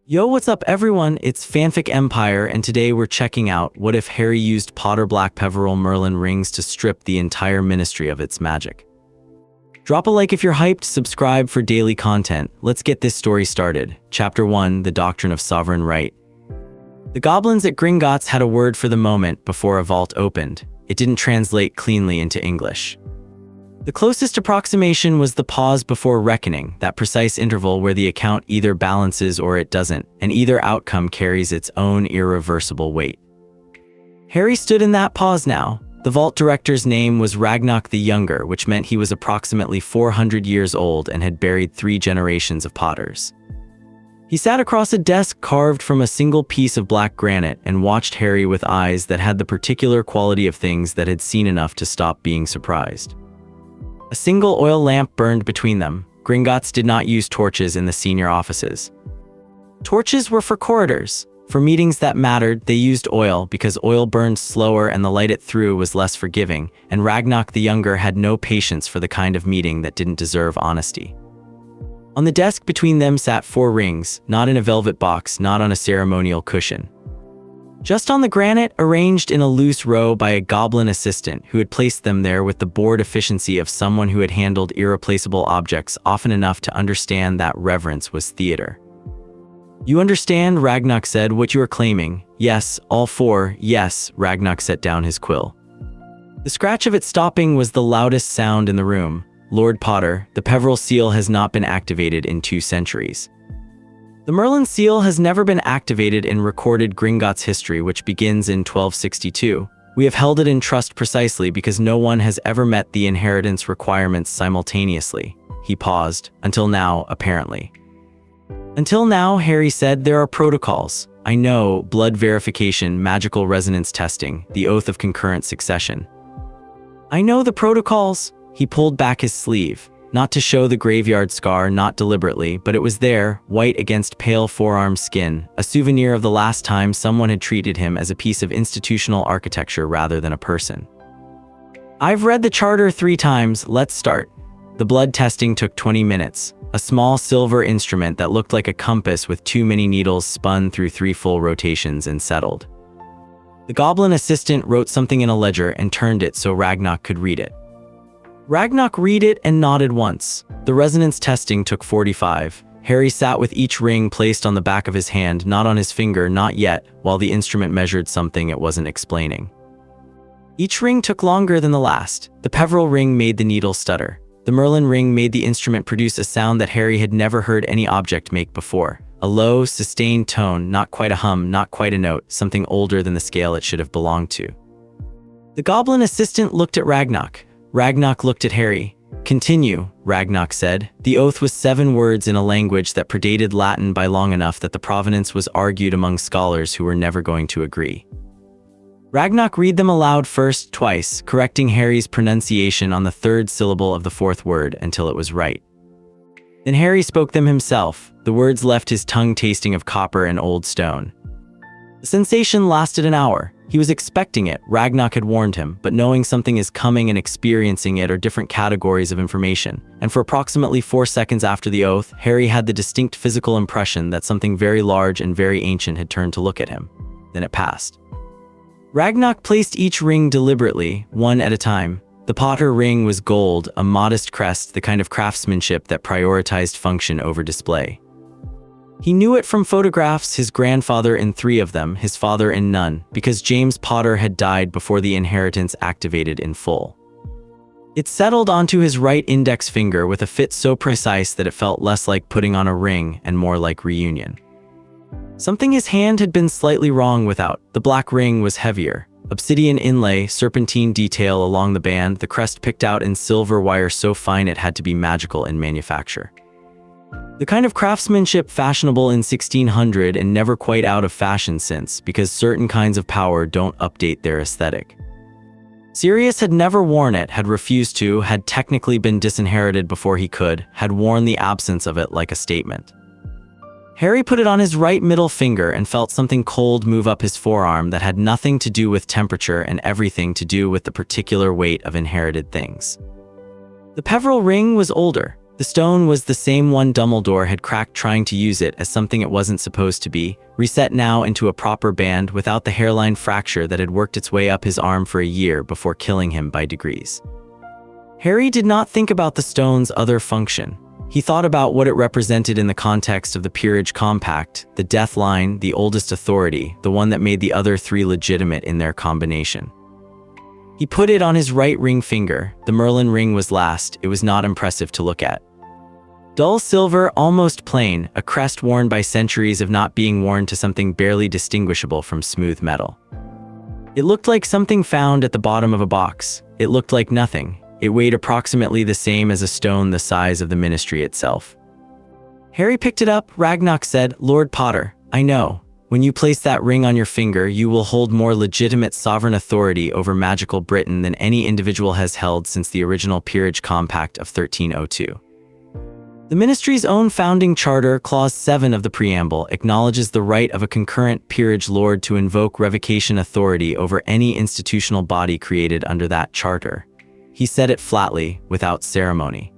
Yo, what's up everyone? It's Fanfic Empire, and today we're checking out what if Harry used Potter-Black-Peverell-Merlin rings to strip the entire ministry of its magic. Drop a like if you're hyped, subscribe for daily content. Let's get this story started. Chapter 1, The Doctrine of Sovereign Right. The goblins at Gringotts had a word for the moment before a vault opened. It didn't translate cleanly into English. The closest approximation was the pause before reckoning, that precise interval where the account either balances or it doesn't, and either outcome carries its own irreversible weight. Harry stood in that pause now. The vault director's name was Ragnarok the Younger, which meant he was approximately 400 years old and had buried 3 generations of Potters. He sat across a desk carved from a single piece of black granite and watched Harry with eyes that had the particular quality of things that had seen enough to stop being surprised. A single oil lamp burned between them. Gringotts did not use torches in the senior offices. Torches were for corridors. For meetings that mattered, they used oil because oil burned slower and the light it threw was less forgiving, and Ragnarok the Younger had no patience for the kind of meeting that didn't deserve honesty. On the desk between them sat 4 rings, not in a velvet box, not on a ceremonial cushion. Just on the granite, arranged in a loose row by a goblin assistant who had placed them there with the bored efficiency of someone who had handled irreplaceable objects often enough to understand that reverence was theater. "You understand," Ragnarok said, "what you are claiming?" "Yes, all 4, yes." Ragnarok set down his quill. The scratch of it stopping was the loudest sound in the room. "Lord Potter, the Peverell seal has not been activated in 2 centuries. The Merlin seal has never been activated in recorded Gringotts history, which begins in 1262. We have held it in trust precisely because no one has ever met the inheritance requirements simultaneously." He paused. "Until now, apparently." "Until now," Harry said, "there are protocols. I know, blood verification, magical resonance testing, the oath of concurrent succession. I know the protocols." He pulled back his sleeve. Not to show the graveyard scar, not deliberately, but it was there, white against pale forearm skin, a souvenir of the last time someone had treated him as a piece of institutional architecture rather than a person. "I've read the charter 3 times, let's start." The blood testing took 20 minutes. A small silver instrument that looked like a compass with too many needles spun through 3 full rotations and settled. The goblin assistant wrote something in a ledger and turned it so Ragnarok could read it. Ragnarok read it and nodded once. The resonance testing took 45. Harry sat with each ring placed on the back of his hand, not on his finger, not yet, while the instrument measured something it wasn't explaining. Each ring took longer than the last. The Peverell ring made the needle stutter. The Merlin ring made the instrument produce a sound that Harry had never heard any object make before. A low, sustained tone, not quite a hum, not quite a note, something older than the scale it should have belonged to. The goblin assistant looked at Ragnarok. Ragnarok looked at Harry. "Continue," Ragnarok said. The oath was 7 words in a language that predated Latin by long enough that the provenance was argued among scholars who were never going to agree. Ragnarok read them aloud first, twice, correcting Harry's pronunciation on the 3rd syllable of the 4th word until it was right. Then Harry spoke them himself. The words left his tongue tasting of copper and old stone. The sensation lasted an hour. He was expecting it, Ragnarok had warned him, but knowing something is coming and experiencing it are different categories of information. And for approximately 4 seconds after the oath, Harry had the distinct physical impression that something very large and very ancient had turned to look at him. Then it passed. Ragnarok placed each ring deliberately, one at a time. The Potter ring was gold, a modest crest, the kind of craftsmanship that prioritized function over display. He knew it from photographs, his grandfather in 3 of them, his father in none, because James Potter had died before the inheritance activated in full. It settled onto his right index finger with a fit so precise that it felt less like putting on a ring and more like reunion. Something his hand had been slightly wrong without. The black ring was heavier. Obsidian inlay, serpentine detail along the band, the crest picked out in silver wire so fine it had to be magical in manufacture. The kind of craftsmanship fashionable in 1600 and never quite out of fashion since, because certain kinds of power don't update their aesthetic. Sirius had never worn it, had refused to, had technically been disinherited before he could, had worn the absence of it like a statement. Harry put it on his right middle finger and felt something cold move up his forearm that had nothing to do with temperature and everything to do with the particular weight of inherited things. The Peverell ring was older. The stone was the same one Dumbledore had cracked trying to use it as something it wasn't supposed to be, reset now into a proper band without the hairline fracture that had worked its way up his arm for a year before killing him by degrees. Harry did not think about the stone's other function. He thought about what it represented in the context of the Peerage Compact, the Death Line, the oldest authority, the one that made the other three legitimate in their combination. He put it on his right ring finger. The Merlin ring was last. It was not impressive to look at. Dull silver, almost plain, a crest worn by centuries of not being worn to something barely distinguishable from smooth metal. It looked like something found at the bottom of a box. It looked like nothing. It weighed approximately the same as a stone the size of the Ministry itself. Harry picked it up. Ragnarok said, "Lord Potter, I know. When you place that ring on your finger, you will hold more legitimate sovereign authority over magical Britain than any individual has held since the original Peerage Compact of 1302. The Ministry's own founding charter, Clause 7 of the preamble, acknowledges the right of a concurrent peerage lord to invoke revocation authority over any institutional body created under that charter." He said it flatly, without ceremony.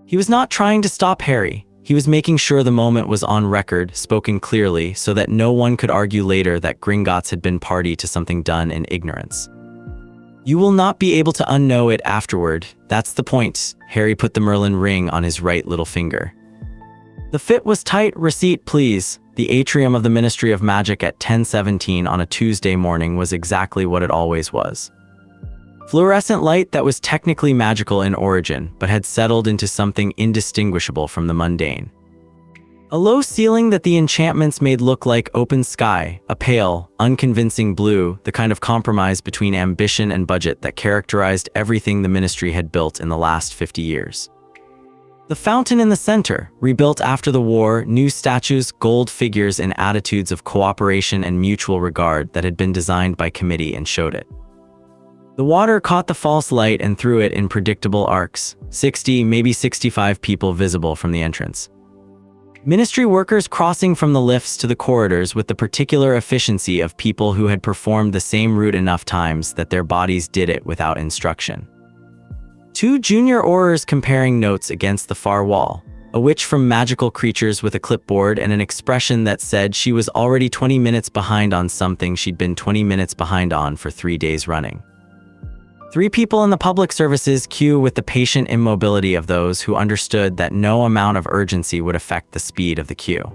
He was not trying to stop Harry. He was making sure the moment was on record, spoken clearly, so that no one could argue later that Gringotts had been party to something done in ignorance. "You will not be able to unknow it afterward. That's the point." Harry put the Merlin ring on his right little finger. The fit was tight. "Receipt, please." The atrium of the Ministry of Magic at 10:17 on a Tuesday morning was exactly what it always was. Fluorescent light that was technically magical in origin, but had settled into something indistinguishable from the mundane. A low ceiling that the enchantments made look like open sky, a pale, unconvincing blue, the kind of compromise between ambition and budget that characterized everything the Ministry had built in the last 50 years. The fountain in the center, rebuilt after the war, new statues, gold figures, and attitudes of cooperation and mutual regard that had been designed by committee and showed it. The water caught the false light and threw it in predictable arcs, 60, maybe 65 people visible from the entrance. Ministry workers crossing from the lifts to the corridors with the particular efficiency of people who had performed the same route enough times that their bodies did it without instruction. Two junior aurors comparing notes against the far wall, a witch from Magical Creatures with a clipboard and an expression that said she was already 20 minutes behind on something she'd been 20 minutes behind on for 3 days running. 3 people in the public services queue with the patient immobility of those who understood that no amount of urgency would affect the speed of the queue.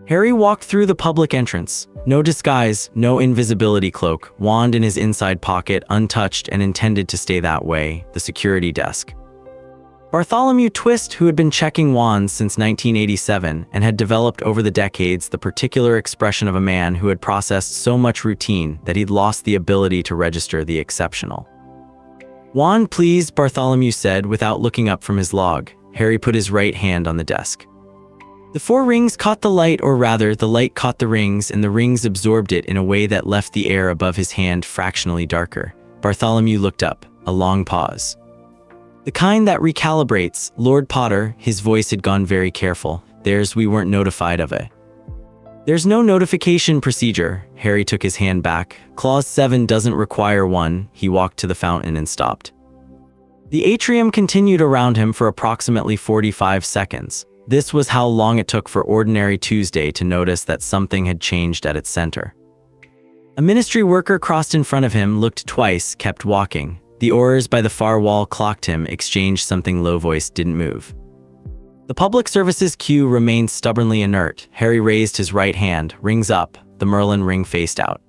Harry walked through the public entrance. No disguise, no invisibility cloak, wand in his inside pocket, untouched and intended to stay that way, the security desk. Bartholomew Twist, who had been checking wands since 1987 and had developed over the decades the particular expression of a man who had processed so much routine that he'd lost the ability to register the exceptional. "Wand, please," Bartholomew said without looking up from his log. Harry put his right hand on the desk. The 4 rings caught the light, or rather, the light caught the rings, and the rings absorbed it in a way that left the air above his hand fractionally darker. Bartholomew looked up, a long pause. "The kind that recalibrates, Lord Potter," his voice had gone very careful. We weren't notified of it." "There's no notification procedure." Harry took his hand back. "Clause 7 doesn't require one." He walked to the fountain and stopped. The atrium continued around him for approximately 45 seconds. This was how long it took for ordinary Tuesday to notice that something had changed at its center. A ministry worker crossed in front of him, looked twice, kept walking. The aurors by the far wall clocked him, exchanged something low-voiced, didn't move. The public services queue remained stubbornly inert. Harry raised his right hand, rings up, the Merlin ring faced out.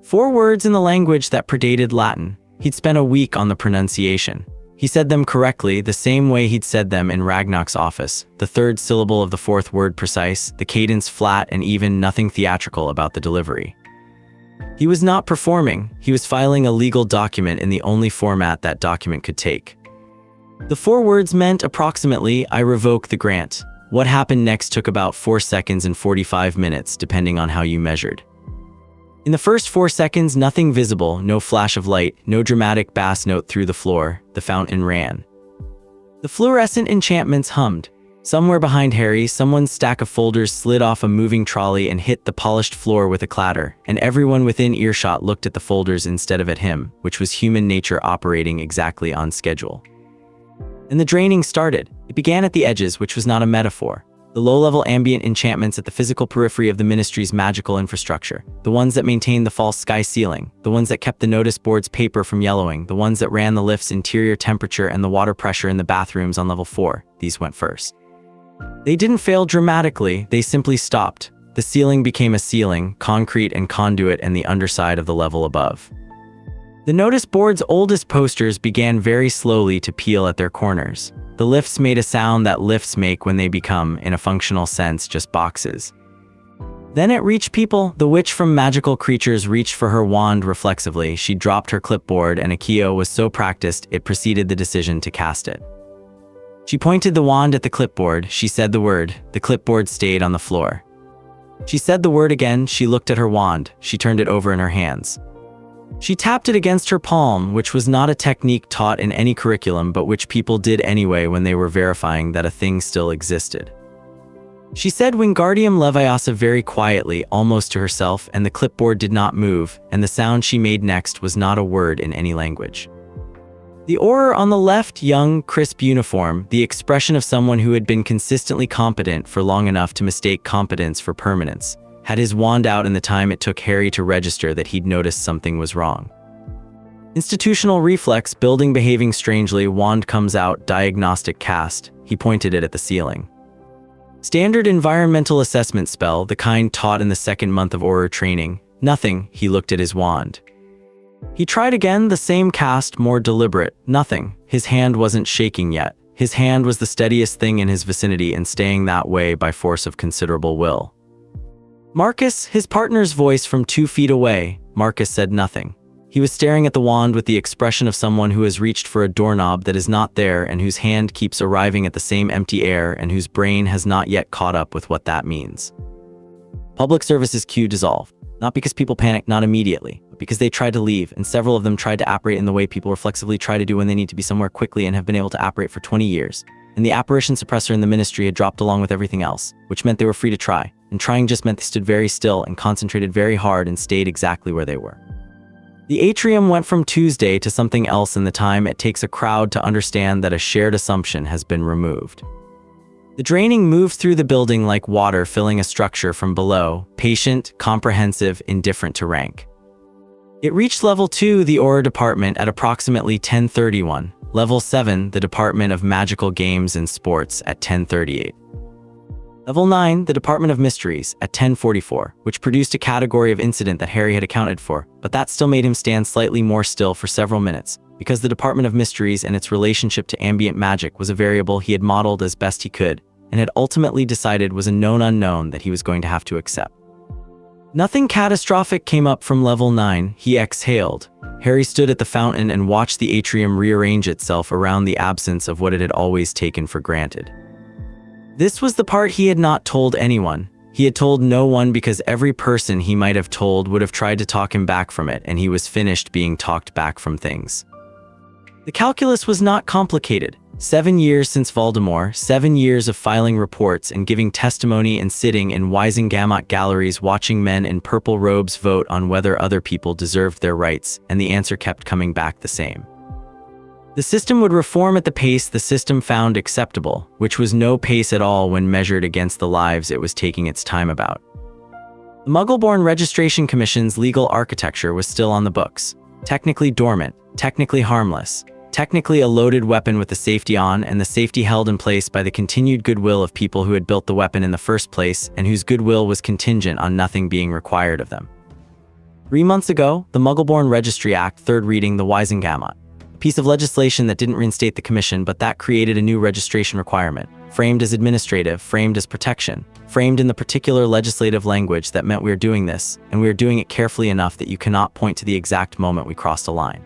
4 words in the language that predated Latin. He'd spent a week on the pronunciation. He said them correctly, the same way he'd said them in Ragnarok's office. The 3rd syllable of the 4th word precise, the cadence flat and even, nothing theatrical about the delivery. He was not performing, he was filing a legal document in the only format that document could take. The 4 words meant approximately, "I revoke the grant." What happened next took about 4 seconds and 45 minutes, depending on how you measured. In the first 4 seconds, nothing visible, no flash of light, no dramatic bass note through the floor. The fountain ran. The fluorescent enchantments hummed. Somewhere behind Harry, someone's stack of folders slid off a moving trolley and hit the polished floor with a clatter, and everyone within earshot looked at the folders instead of at him, which was human nature operating exactly on schedule. And the draining started. It began at the edges, which was not a metaphor. The low-level ambient enchantments at the physical periphery of the ministry's magical infrastructure. The ones that maintained the false sky ceiling. The ones that kept the notice board's paper from yellowing. The ones that ran the lift's interior temperature and the water pressure in the bathrooms on level 4. These went first. They didn't fail dramatically, they simply stopped. The ceiling became a ceiling, concrete and conduit, and the underside of the level above. The notice board's oldest posters began very slowly to peel at their corners. The lifts made a sound that lifts make when they become, in a functional sense, just boxes. Then it reached people. The witch from Magical Creatures reached for her wand reflexively. She dropped her clipboard, and Akio was so practiced it preceded the decision to cast it. She pointed the wand at the clipboard. She said the word. The clipboard stayed on the floor. She said the word again. She looked at her wand. She turned it over in her hands. She tapped it against her palm, which was not a technique taught in any curriculum, but which people did anyway when they were verifying that a thing still existed. She said Wingardium Leviosa very quietly, almost to herself, and the clipboard did not move, and the sound she made next was not a word in any language. The Auror on the left, young, crisp uniform, the expression of someone who had been consistently competent for long enough to mistake competence for permanence, had his wand out in the time it took Harry to register that he'd noticed something was wrong. Institutional reflex, building behaving strangely, wand comes out, diagnostic cast. He pointed it at the ceiling. Standard environmental assessment spell, the kind taught in the second month of Auror training. Nothing. He looked at his wand. He tried again, the same cast, more deliberate. Nothing. His hand wasn't shaking yet. His hand was the steadiest thing in his vicinity and staying that way by force of considerable will. Marcus, his partner's voice from 2 feet away. Marcus said nothing. He was staring at the wand with the expression of someone who has reached for a doorknob that is not there and whose hand keeps arriving at the same empty air and whose brain has not yet caught up with what that means. Public services queue dissolved. Not because people panicked, not immediately, but because they tried to leave, and several of them tried to apparate in the way people reflexively try to do when they need to be somewhere quickly and have been able to apparate for 20 years. And the apparition suppressor in the ministry had dropped along with everything else, which meant they were free to try. And trying just meant they stood very still and concentrated very hard and stayed exactly where they were. The atrium went from Tuesday to something else in the time it takes a crowd to understand that a shared assumption has been removed. The draining moved through the building like water filling a structure from below, patient, comprehensive, indifferent to rank. It reached level 2, the Auror department, at approximately 10:31, level 7, the Department of Magical Games and Sports, at 10:38. Level 9, the Department of Mysteries, at 10:44, which produced a category of incident that Harry had accounted for, but that still made him stand slightly more still for several minutes, because the Department of Mysteries and its relationship to ambient magic was a variable he had modeled as best he could, and had ultimately decided was a known unknown that he was going to have to accept. Nothing catastrophic came up from level 9, he exhaled. Harry stood at the fountain and watched the atrium rearrange itself around the absence of what it had always taken for granted. This was the part he had not told anyone. He had told no one because every person he might have told would have tried to talk him back from it, and he was finished being talked back from things. The calculus was not complicated. 7 years since Voldemort, 7 years of filing reports and giving testimony and sitting in Wisengamot galleries watching men in purple robes vote on whether other people deserved their rights, and the answer kept coming back the same. The system would reform at the pace the system found acceptable, which was no pace at all when measured against the lives it was taking its time about. The Muggleborn Registration Commission's legal architecture was still on the books. Technically dormant, technically harmless, technically a loaded weapon with the safety on, and the safety held in place by the continued goodwill of people who had built the weapon in the first place and whose goodwill was contingent on nothing being required of them. 3 months ago, the Muggleborn Registry Act, third reading, the Wisengamot. A piece of legislation that didn't reinstate the commission, but that created a new registration requirement, framed as administrative, framed as protection, framed in the particular legislative language that meant we are doing this, and we are doing it carefully enough that you cannot point to the exact moment we crossed a line.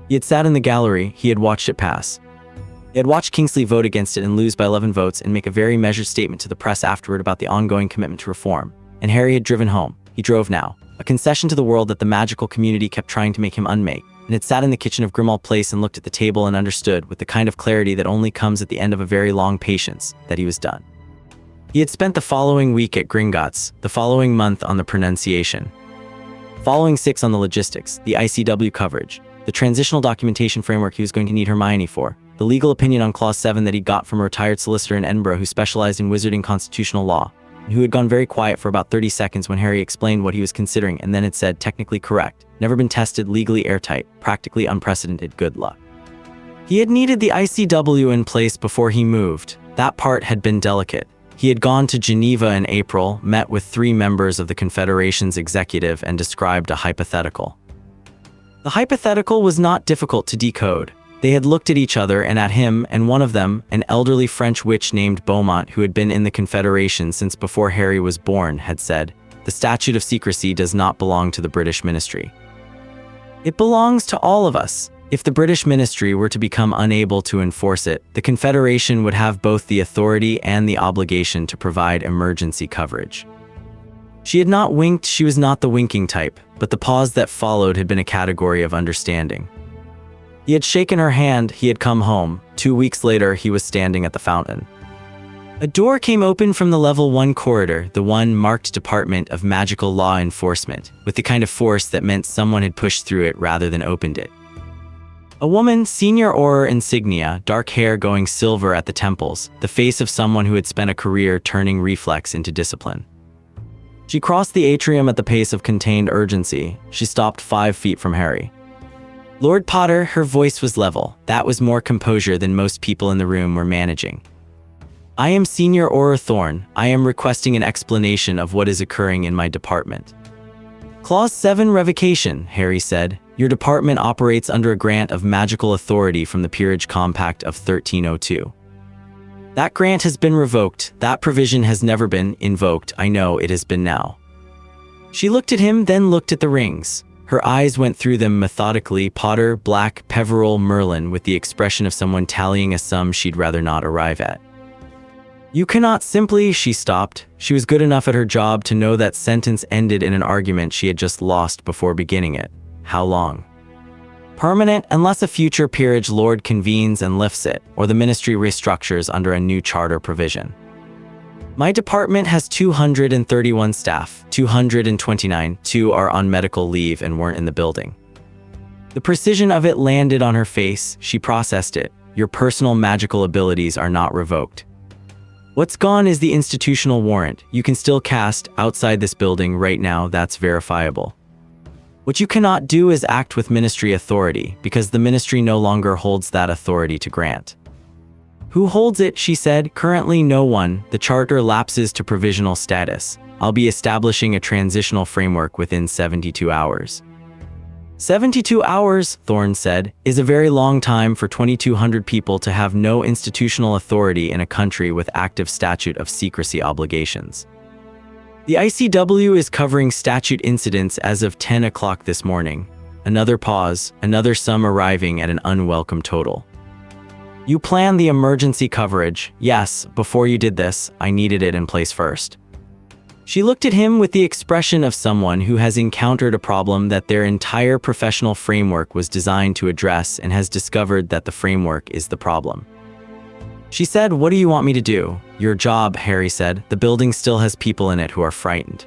He had sat in the gallery, he had watched it pass. He had watched Kingsley vote against it and lose by 11 votes and make a very measured statement to the press afterward about the ongoing commitment to reform. And Harry had driven home. He drove now. A concession to the world that the magical community kept trying to make him unmake, and had sat in the kitchen of Grimmauld Place and looked at the table and understood, with the kind of clarity that only comes at the end of a very long patience, that he was done. He had spent the following week at Gringotts, the following month on the pronunciation, following 6 on the logistics, the ICW coverage, the transitional documentation framework he was going to need Hermione for, the legal opinion on Clause 7 that he got from a retired solicitor in Edinburgh who specialized in wizarding constitutional law, and who had gone very quiet for about 30 seconds when Harry explained what he was considering, and then had said, technically correct, never been tested, legally airtight, practically unprecedented, good luck. He had needed the ICW in place before he moved. That part had been delicate. He had gone to Geneva in April, met with 3 members of the Confederation's executive, and described a hypothetical. The hypothetical was not difficult to decode. They had looked at each other and at him, and one of them, an elderly French witch named Beaumont who had been in the Confederation since before Harry was born, had said, "The statute of secrecy does not belong to the British ministry. It belongs to all of us. If the British ministry were to become unable to enforce it, the Confederation would have both the authority and the obligation to provide emergency coverage." She had not winked, she was not the winking type, but the pause that followed had been a category of understanding. He had shaken her hand, he had come home. 2 weeks later, he was standing at the fountain. A door came open from the level 1 corridor, the one marked Department of Magical Law Enforcement, with the kind of force that meant someone had pushed through it rather than opened it. A woman, senior Auror insignia, dark hair going silver at the temples, the face of someone who had spent a career turning reflex into discipline. She crossed the atrium at the pace of contained urgency. She stopped 5 feet from Harry. "Lord Potter," her voice was level. That was more composure than most people in the room were managing. "I am Senior Auror Thorn. I am requesting an explanation of what is occurring in my department." "Clause 7 revocation," Harry said. "Your department operates under a grant of magical authority from the Peerage Compact of 1302. That grant has been revoked. That provision has never been invoked. I know it has been now." She looked at him, then looked at the rings. Her eyes went through them methodically, Potter-Black-Peverell-Merlin, with the expression of someone tallying a sum she'd rather not arrive at. "You cannot simply," she stopped. She was good enough at her job to know that sentence ended in an argument she had just lost before beginning it. How long? "Permanent, unless a future peerage lord convenes and lifts it, or the ministry restructures under a new charter provision. My department has 231 staff, 229, 2 are on medical leave and weren't in the building." The precision of it landed on her face. She processed it. "Your personal magical abilities are not revoked. What's gone is the institutional warrant. You can still cast outside this building right now, that's verifiable. What you cannot do is act with ministry authority, because the ministry no longer holds that authority to grant." "Who holds it?" she said. "Currently no one. The charter lapses to provisional status. I'll be establishing a transitional framework within 72 hours. 72 hours, Thorne said, is a very long time for 2,200 people to have no institutional authority in a country with active statute of secrecy obligations. The ICW is covering statute incidents as of 10 o'clock this morning. Another pause, another sum arriving at an unwelcome total. You planned the emergency coverage. Yes, before you did this, I needed it in place first." She looked at him with the expression of someone who has encountered a problem that their entire professional framework was designed to address and has discovered that the framework is the problem. She said, "What do you want me to do?" "Your job," Harry said. "The building still has people in it who are frightened.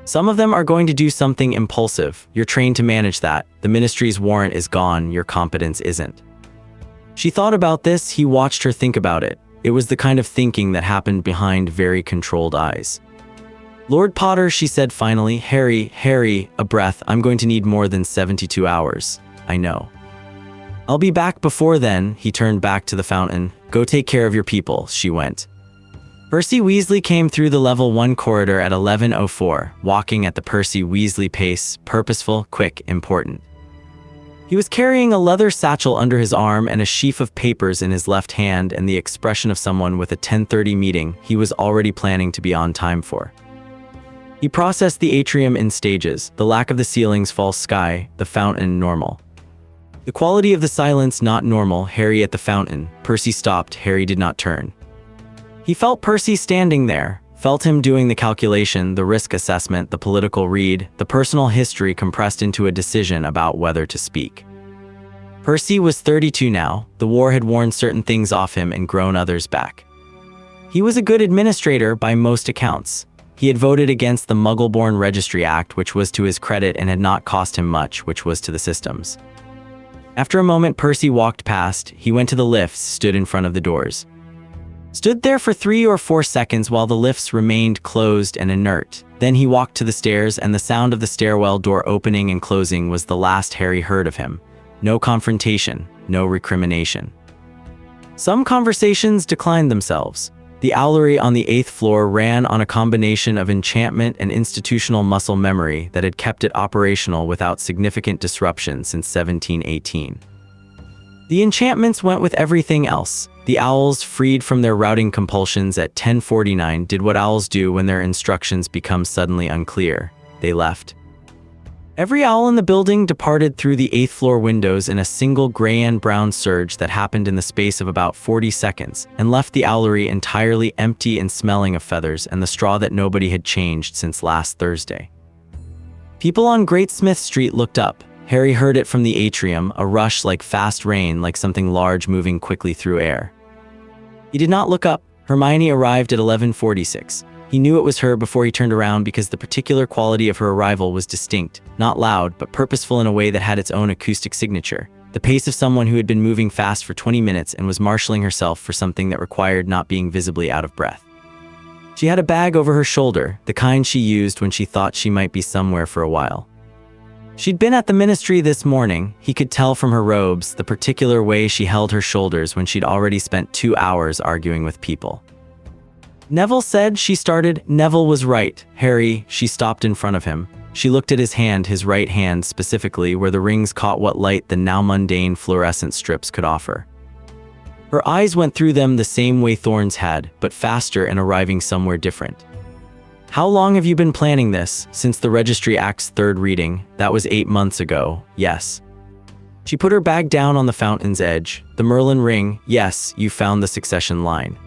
Some of them are going to do something impulsive. You're trained to manage that. The ministry's warrant is gone, your competence isn't." She thought about this. He watched her think about it. It was the kind of thinking that happened behind very controlled eyes. "Lord Potter," she said finally. Harry, a breath. "I'm going to need more than 72 hours. I know. I'll be back before then." He turned back to the fountain. "Go take care of your people," she went. Percy Weasley came through the level 1 corridor at 11:04, walking at the Percy Weasley pace, purposeful, quick, important. He was carrying a leather satchel under his arm and a sheaf of papers in his left hand, and the expression of someone with a 10:30 meeting he was already planning to be on time for. He processed the atrium in stages, the lack of the ceiling's false sky, the fountain normal. The quality of the silence not normal. Harry at the fountain. Percy stopped. Harry did not turn. He felt Percy standing there, felt him doing the calculation, the risk assessment, the political read, the personal history compressed into a decision about whether to speak. Percy was 32 now. The war had worn certain things off him and grown others back. He was a good administrator by most accounts. He had voted against the Muggle-born Registry Act, which was to his credit and had not cost him much, which was to the systems. After a moment, Percy walked past. He went to the lifts, stood in front of the doors. Stood there for 3 or 4 seconds while the lifts remained closed and inert. Then he walked to the stairs, and the sound of the stairwell door opening and closing was the last Harry heard of him. No confrontation, no recrimination. Some conversations declined themselves. The owlery on the 8th floor ran on a combination of enchantment and institutional muscle memory that had kept it operational without significant disruption since 1718. The enchantments went with everything else. The owls, freed from their routing compulsions at 10:49, did what owls do when their instructions become suddenly unclear. They left. Every owl in the building departed through the 8th floor windows in a single gray and brown surge that happened in the space of about 40 seconds, and left the owlery entirely empty and smelling of feathers and the straw that nobody had changed since last Thursday. People on Great Smith Street looked up. Harry heard it from the atrium, a rush like fast rain, like something large moving quickly through air. He did not look up. Hermione arrived at 11:46. He knew it was her before he turned around because the particular quality of her arrival was distinct, not loud, but purposeful in a way that had its own acoustic signature. The pace of someone who had been moving fast for 20 minutes and was marshaling herself for something that required not being visibly out of breath. She had a bag over her shoulder, the kind she used when she thought she might be somewhere for a while. She'd been at the ministry this morning. He could tell from her robes, the particular way she held her shoulders when she'd already spent 2 hours arguing with people. Neville said, she started. Neville was right. Harry, she stopped in front of him. She looked at his hand, his right hand specifically, where the rings caught what light the now mundane fluorescent strips could offer. Her eyes went through them the same way Thorne's had, but faster and arriving somewhere different. How long have you been planning this? Since the Registry Act's 3rd reading. That was 8 months ago, yes. She put her bag down on the fountain's edge. The Merlin ring, yes, you found the succession line.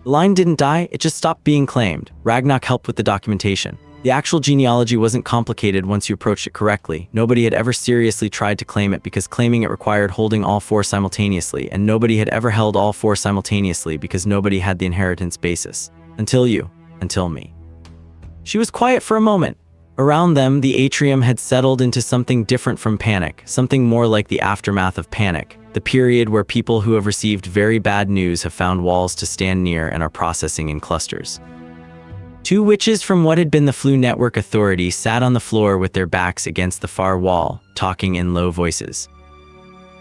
The line didn't die, it just stopped being claimed. Ragnarok helped with the documentation. The actual genealogy wasn't complicated once you approached it correctly. Nobody had ever seriously tried to claim it because claiming it required holding all 4 simultaneously, and nobody had ever held all 4 simultaneously because nobody had the inheritance basis. Until me. She was quiet for a moment. Around them, the atrium had settled into something different from panic, something more like the aftermath of panic, the period where people who have received very bad news have found walls to stand near and are processing in clusters. 2 witches from what had been the Flu Network Authority sat on the floor with their backs against the far wall, talking in low voices.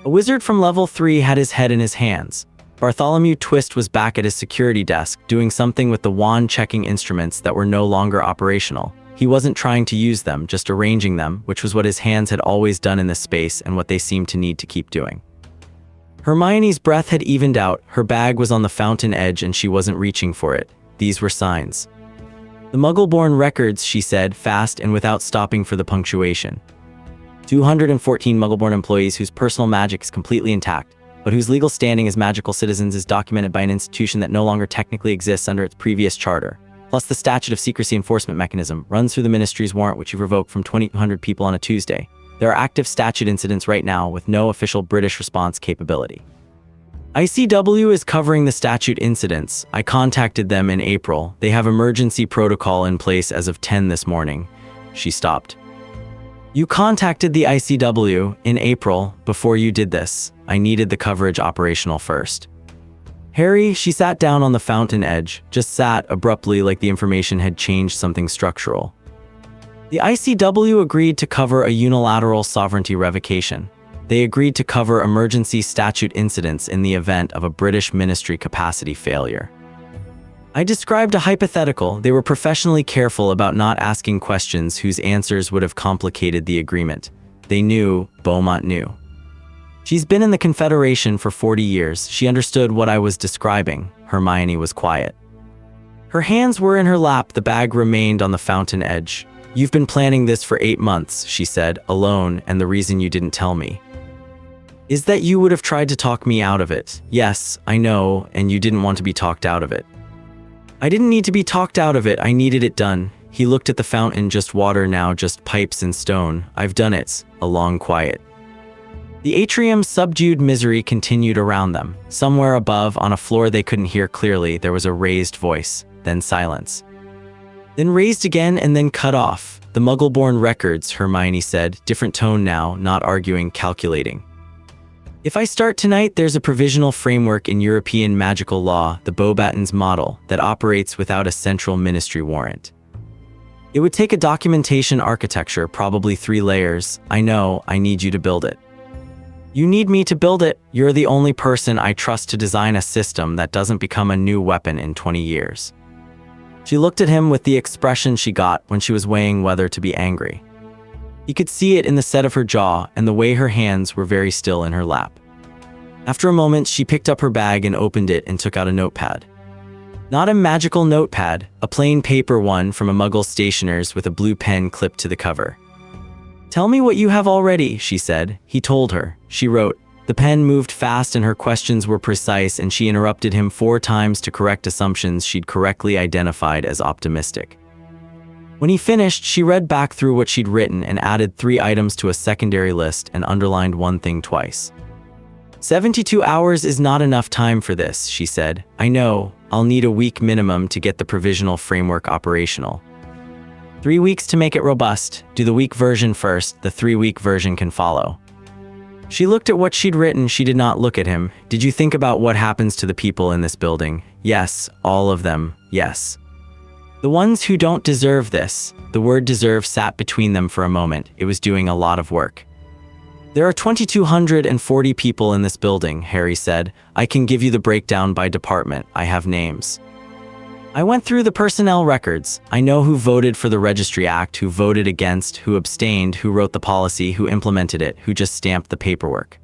A wizard from level 3 had his head in his hands. Bartholomew Twist was back at his security desk, doing something with the wand, checking instruments that were no longer operational. He wasn't trying to use them, just arranging them, which was what his hands had always done in this space and what they seemed to need to keep doing. Hermione's breath had evened out. Her bag was on the fountain edge and she wasn't reaching for it. These were signs. The Muggle-born records, she said, fast and without stopping for the punctuation. 214 Muggle-born employees whose personal magic is completely intact, but whose legal standing as magical citizens is documented by an institution that no longer technically exists under its previous charter. Plus the statute of secrecy enforcement mechanism runs through the ministry's warrant, which you revoked from 2,200 people on a Tuesday. There are active statute incidents right now with no official British response capability. ICW is covering the statute incidents. I contacted them in April. They have emergency protocol in place as of 10 this morning. She stopped. You contacted the ICW in April before you did this. I needed the coverage operational first. Harry, she sat down on the fountain edge, just sat abruptly like the information had changed something structural. The ICW agreed to cover a unilateral sovereignty revocation. They agreed to cover emergency statute incidents in the event of a British ministry capacity failure. I described a hypothetical. They were professionally careful about not asking questions whose answers would have complicated the agreement. They knew, Beaumont knew. She's been in the Confederation for 40 years. She understood what I was describing. Hermione was quiet. Her hands were in her lap. The bag remained on the fountain edge. You've been planning this for 8 months, she said, alone, and the reason you didn't tell me is that you would have tried to talk me out of it. Yes, I know, and you didn't want to be talked out of it. I didn't need to be talked out of it. I needed it done. He looked at the fountain. Just water now, just pipes and stone. I've done it. A long quiet. The atrium's subdued misery continued around them. Somewhere above, on a floor they couldn't hear clearly, there was a raised voice, then silence. Then raised again and then cut off. The Muggle-born records, Hermione said, different tone now, not arguing, calculating. If I start tonight, there's a provisional framework in European magical law, the Beauxbatons model, that operates without a central ministry warrant. It would take a documentation architecture, probably 3 layers. I know, I need you to build it. You need me to build it. You're the only person I trust to design a system that doesn't become a new weapon in 20 years. She looked at him with the expression she got when she was weighing whether to be angry. He could see it in the set of her jaw and the way her hands were very still in her lap. After a moment, she picked up her bag and opened it and took out a notepad. Not a magical notepad, a plain paper one from a Muggle stationer's with a blue pen clipped to the cover. "Tell me what you have already," she said. He told her. She wrote. The pen moved fast and her questions were precise, and she interrupted him 4 times to correct assumptions she'd correctly identified as optimistic. When he finished, she read back through what she'd written and added 3 items to a secondary list and underlined one thing twice. 72 hours is not enough time for this, she said. I know, I'll need a week minimum to get the provisional framework operational. 3 weeks to make it robust. Do the week version first, the 3-week version can follow. She looked at what she'd written. She did not look at him. Did you think about what happens to the people in this building? Yes, all of them, yes. The ones who don't deserve this. The word deserve sat between them for a moment. It was doing a lot of work. There are 2,240 people in this building, Harry said. I can give you the breakdown by department. I have names. I went through the personnel records. I know who voted for the Registry Act, who voted against, who abstained, who wrote the policy, who implemented it, who just stamped the paperwork.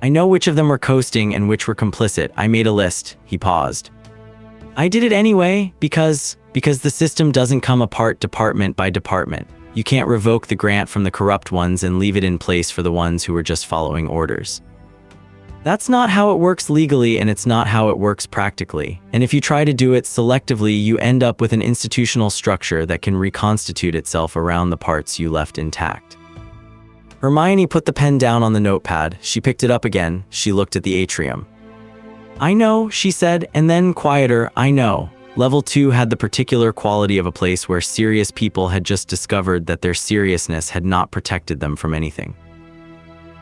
I know which of them were coasting and which were complicit. I made a list. He paused. I did it anyway because the system doesn't come apart department by department. You can't revoke the grant from the corrupt ones and leave it in place for the ones who are just following orders. That's not how it works legally, and it's not how it works practically. And if you try to do it selectively, you end up with an institutional structure that can reconstitute itself around the parts you left intact. Hermione put the pen down on the notepad. She picked it up again. She looked at the atrium. I know, she said, and then quieter, I know. Level 2 had the particular quality of a place where serious people had just discovered that their seriousness had not protected them from anything.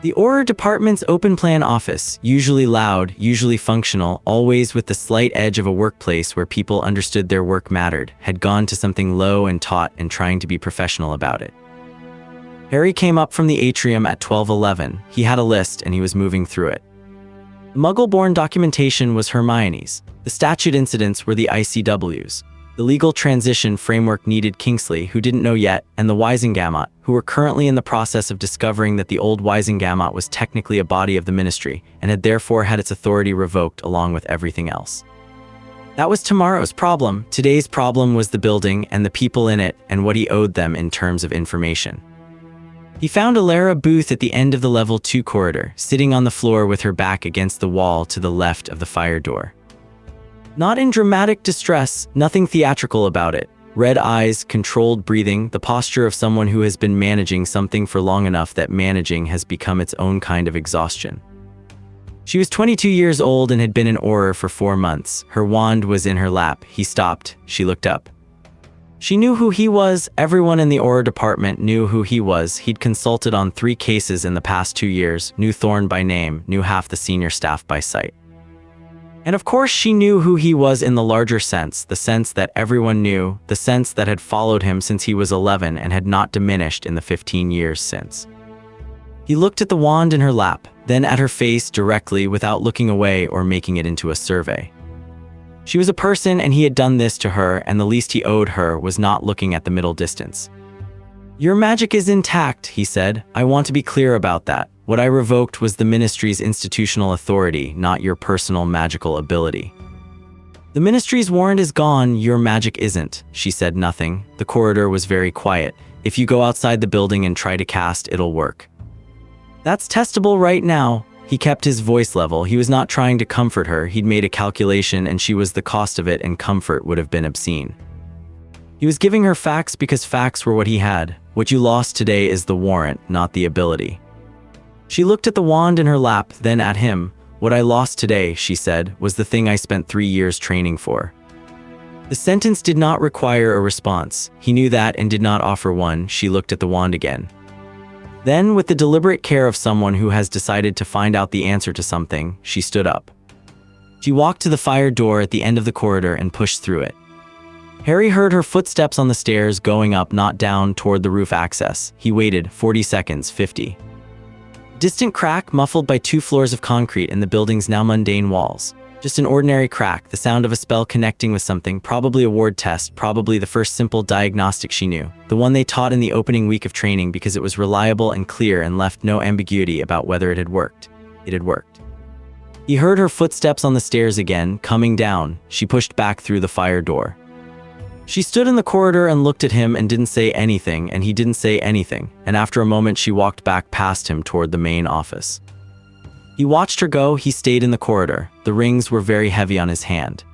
The Auror Department's open plan office, usually loud, usually functional, always with the slight edge of a workplace where people understood their work mattered, had gone to something low and taut and trying to be professional about it. Harry came up from the atrium at 12:11. He had a list and he was moving through it. The Muggle-born documentation was Hermione's. The statute incidents were the ICW's. The legal transition framework needed Kingsley, who didn't know yet, and the Wisengamot, who were currently in the process of discovering that the old Wisengamot was technically a body of the Ministry, and had therefore had its authority revoked along with everything else. That was tomorrow's problem. Today's problem was the building and the people in it, and what he owed them in terms of information. He found Alara Booth at the end of the level 2 corridor, sitting on the floor with her back against the wall to the left of the fire door. Not in dramatic distress, nothing theatrical about it. Red eyes, controlled breathing, the posture of someone who has been managing something for long enough that managing has become its own kind of exhaustion. She was 22 years old and had been an Auror for 4 months. Her wand was in her lap. He stopped. She looked up. She knew who he was. Everyone in the Auror department knew who he was. He'd consulted on 3 cases in the past 2 years, knew Thorne by name, knew half the senior staff by sight. And of course she knew who he was in the larger sense, the sense that everyone knew, the sense that had followed him since he was 11 and had not diminished in the 15 years since. He looked at the wand in her lap, then at her face directly without looking away or making it into a survey. She was a person and he had done this to her, and the least he owed her was not looking at the middle distance. Your magic is intact, he said. I want to be clear about that. What I revoked was the Ministry's institutional authority, not your personal magical ability. The Ministry's warrant is gone, your magic isn't. She said nothing. The corridor was very quiet. If you go outside the building and try to cast, it'll work. That's testable right now. He kept his voice level. He was not trying to comfort her. He'd made a calculation and she was the cost of it, and comfort would have been obscene. He was giving her facts because facts were what he had. What you lost today is the warrant, not the ability. She looked at the wand in her lap, then at him. What I lost today, she said, was the thing I spent 3 years training for. The sentence did not require a response. He knew that and did not offer one. She looked at the wand again. Then, with the deliberate care of someone who has decided to find out the answer to something, she stood up. She walked to the fire door at the end of the corridor and pushed through it. Harry heard her footsteps on the stairs going up, not down, toward the roof access. He waited 40 seconds, 50. Distant crack muffled by 2 floors of concrete in the building's now mundane walls. Just an ordinary crack, the sound of a spell connecting with something, probably a ward test, probably the first simple diagnostic she knew. The one they taught in the opening week of training because it was reliable and clear and left no ambiguity about whether it had worked. It had worked. He heard her footsteps on the stairs again, coming down. She pushed back through the fire door. She stood in the corridor and looked at him and didn't say anything, and he didn't say anything, and after a moment she walked back past him toward the main office. He watched her go. He stayed in the corridor. The rings were very heavy on his hand.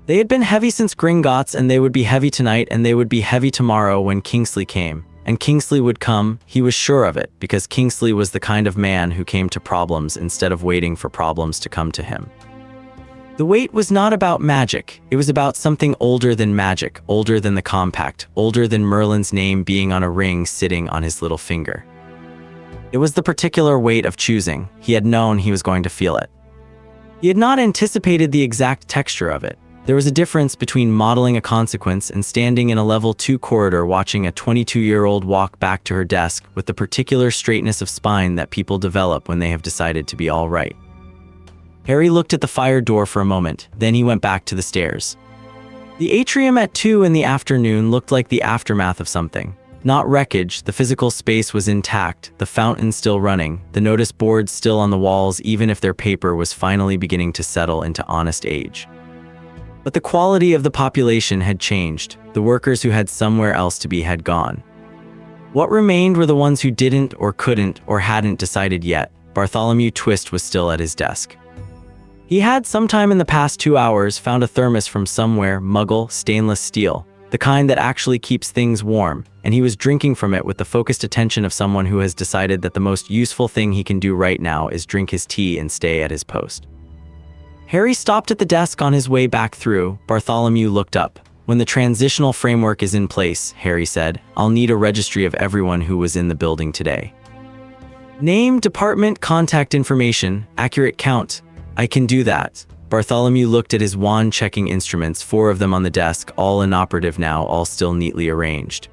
They had been heavy since Gringotts, and they would be heavy tonight, and they would be heavy tomorrow when Kingsley came. And Kingsley would come, he was sure of it, because Kingsley was the kind of man who came to problems instead of waiting for problems to come to him. The wait was not about magic. It was about something older than magic, older than the compact, older than Merlin's name being on a ring sitting on his little finger. It was the particular weight of choosing. He had known he was going to feel it. He had not anticipated the exact texture of it. There was a difference between modeling a consequence and standing in a level 2 corridor watching a 22-year-old walk back to her desk with the particular straightness of spine that people develop when they have decided to be all right. Harry looked at the fire door for a moment, then he went back to the stairs. The atrium at 2 in the afternoon looked like the aftermath of something. Not wreckage, the physical space was intact, the fountain still running, the notice boards still on the walls even if their paper was finally beginning to settle into honest age. But the quality of the population had changed. The workers who had somewhere else to be had gone. What remained were the ones who didn't or couldn't or hadn't decided yet. Bartholomew Twist was still at his desk. He had sometime in the past 2 hours found a thermos from somewhere, Muggle, stainless steel, the kind that actually keeps things warm, and he was drinking from it with the focused attention of someone who has decided that the most useful thing he can do right now is drink his tea and stay at his post. Harry stopped at the desk on his way back through. Bartholomew looked up. When the transitional framework is in place, Harry said, I'll need a registry of everyone who was in the building today. Name, department, contact information, accurate count. I can do that. Bartholomew looked at his wand checking instruments, 4 of them on the desk, all inoperative now, all still neatly arranged.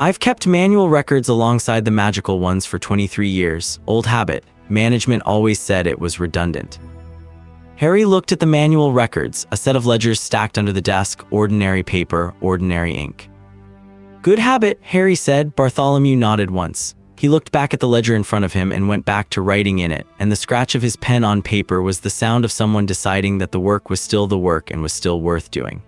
I've kept manual records alongside the magical ones for 23 years. Old habit. Management always said it was redundant. Harry looked at the manual records, a set of ledgers stacked under the desk, ordinary paper, ordinary ink. Good habit, Harry said. Bartholomew nodded once. He looked back at the ledger in front of him and went back to writing in it, and the scratch of his pen on paper was the sound of someone deciding that the work was still the work and was still worth doing.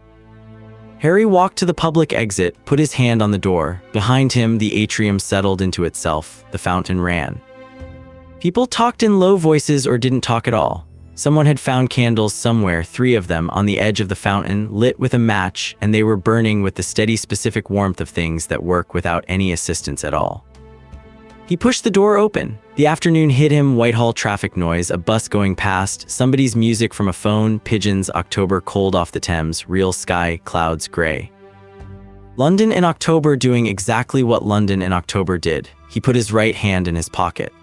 Harry walked to the public exit, put his hand on the door. Behind him, the atrium settled into itself. The fountain ran. People talked in low voices or didn't talk at all. Someone had found candles somewhere, 3 of them, on the edge of the fountain, lit with a match, and they were burning with the steady, specific warmth of things that work without any assistance at all. He pushed the door open. The afternoon hit him, Whitehall traffic noise, a bus going past, somebody's music from a phone, pigeons, October cold off the Thames, real sky, clouds gray. London in October doing exactly what London in October did. He put his right hand in his pocket.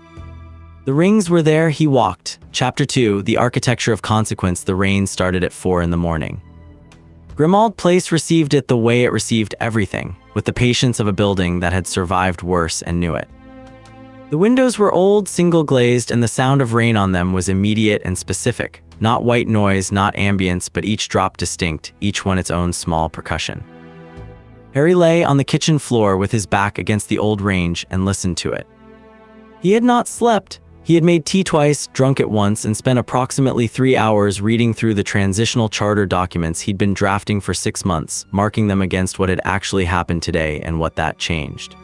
The rings were there. He walked. Chapter 2, The Architecture of Consequence. The rain started at 4 in the morning. Grimmauld Place received it the way it received everything, with the patience of a building that had survived worse and knew it. The windows were old, single-glazed, and the sound of rain on them was immediate and specific. Not white noise, not ambience, but each drop distinct, each one its own small percussion. Harry lay on the kitchen floor with his back against the old range and listened to it. He had not slept. He had made tea twice, drunk it once, and spent approximately 3 hours reading through the transitional charter documents he'd been drafting for 6 months, marking them against what had actually happened today and what that changed.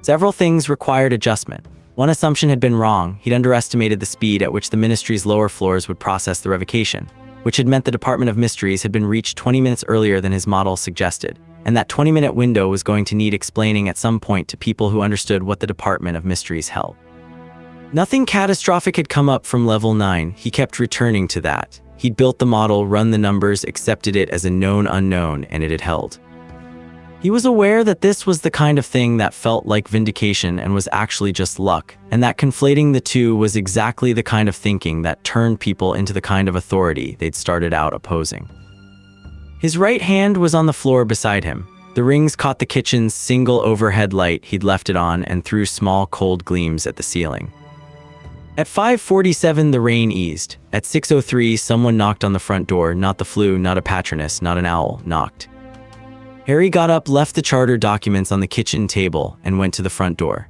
Several things required adjustment. One assumption had been wrong. He'd underestimated the speed at which the ministry's lower floors would process the revocation, which had meant the Department of Mysteries had been reached 20 minutes earlier than his model suggested, and that 20-minute window was going to need explaining at some point to people who understood what the Department of Mysteries held. Nothing catastrophic had come up from level 9. He kept returning to that. He'd built the model, run the numbers, accepted it as a known unknown, and it had held. He was aware that this was the kind of thing that felt like vindication and was actually just luck, and that conflating the two was exactly the kind of thinking that turned people into the kind of authority they'd started out opposing. His right hand was on the floor beside him. The rings caught the kitchen's single overhead light he'd left it on and threw small cold gleams at the ceiling. At 5:47, the rain eased. At 6:03, someone knocked on the front door. Not the flu, not a patroness, not an owl, knocked. Harry got up, left the charter documents on the kitchen table, and went to the front door.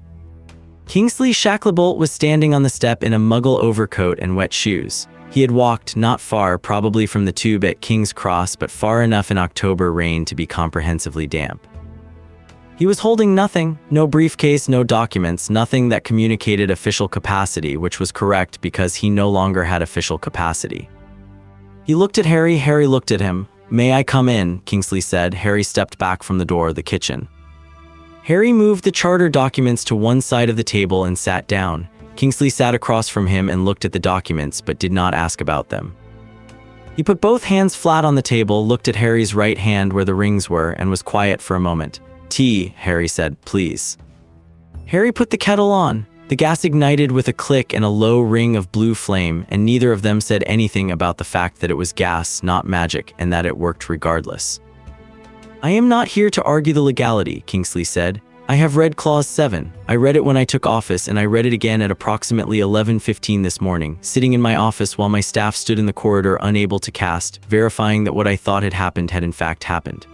Kingsley Shacklebolt was standing on the step in a muggle overcoat and wet shoes. He had walked not far, probably from the tube at King's Cross, but far enough in October rain to be comprehensively damp. He was holding nothing, no briefcase, no documents, nothing that communicated official capacity, which was correct because he no longer had official capacity. He looked at Harry, Harry looked at him. "May I come in?" Kingsley said. Harry stepped back from the door of the kitchen. Harry moved the charter documents to one side of the table and sat down. Kingsley sat across from him and looked at the documents, but did not ask about them. He put both hands flat on the table, looked at Harry's right hand where the rings were, and was quiet for a moment. "Tea," Harry said, "please." Harry put the kettle on. The gas ignited with a click and a low ring of blue flame, and neither of them said anything about the fact that it was gas, not magic, and that it worked regardless. "I am not here to argue the legality," Kingsley said. "I have read Clause 7. I read it when I took office, and I read it again at approximately 11:15 this morning, sitting in my office while my staff stood in the corridor unable to cast, verifying that what I thought had happened had in fact happened.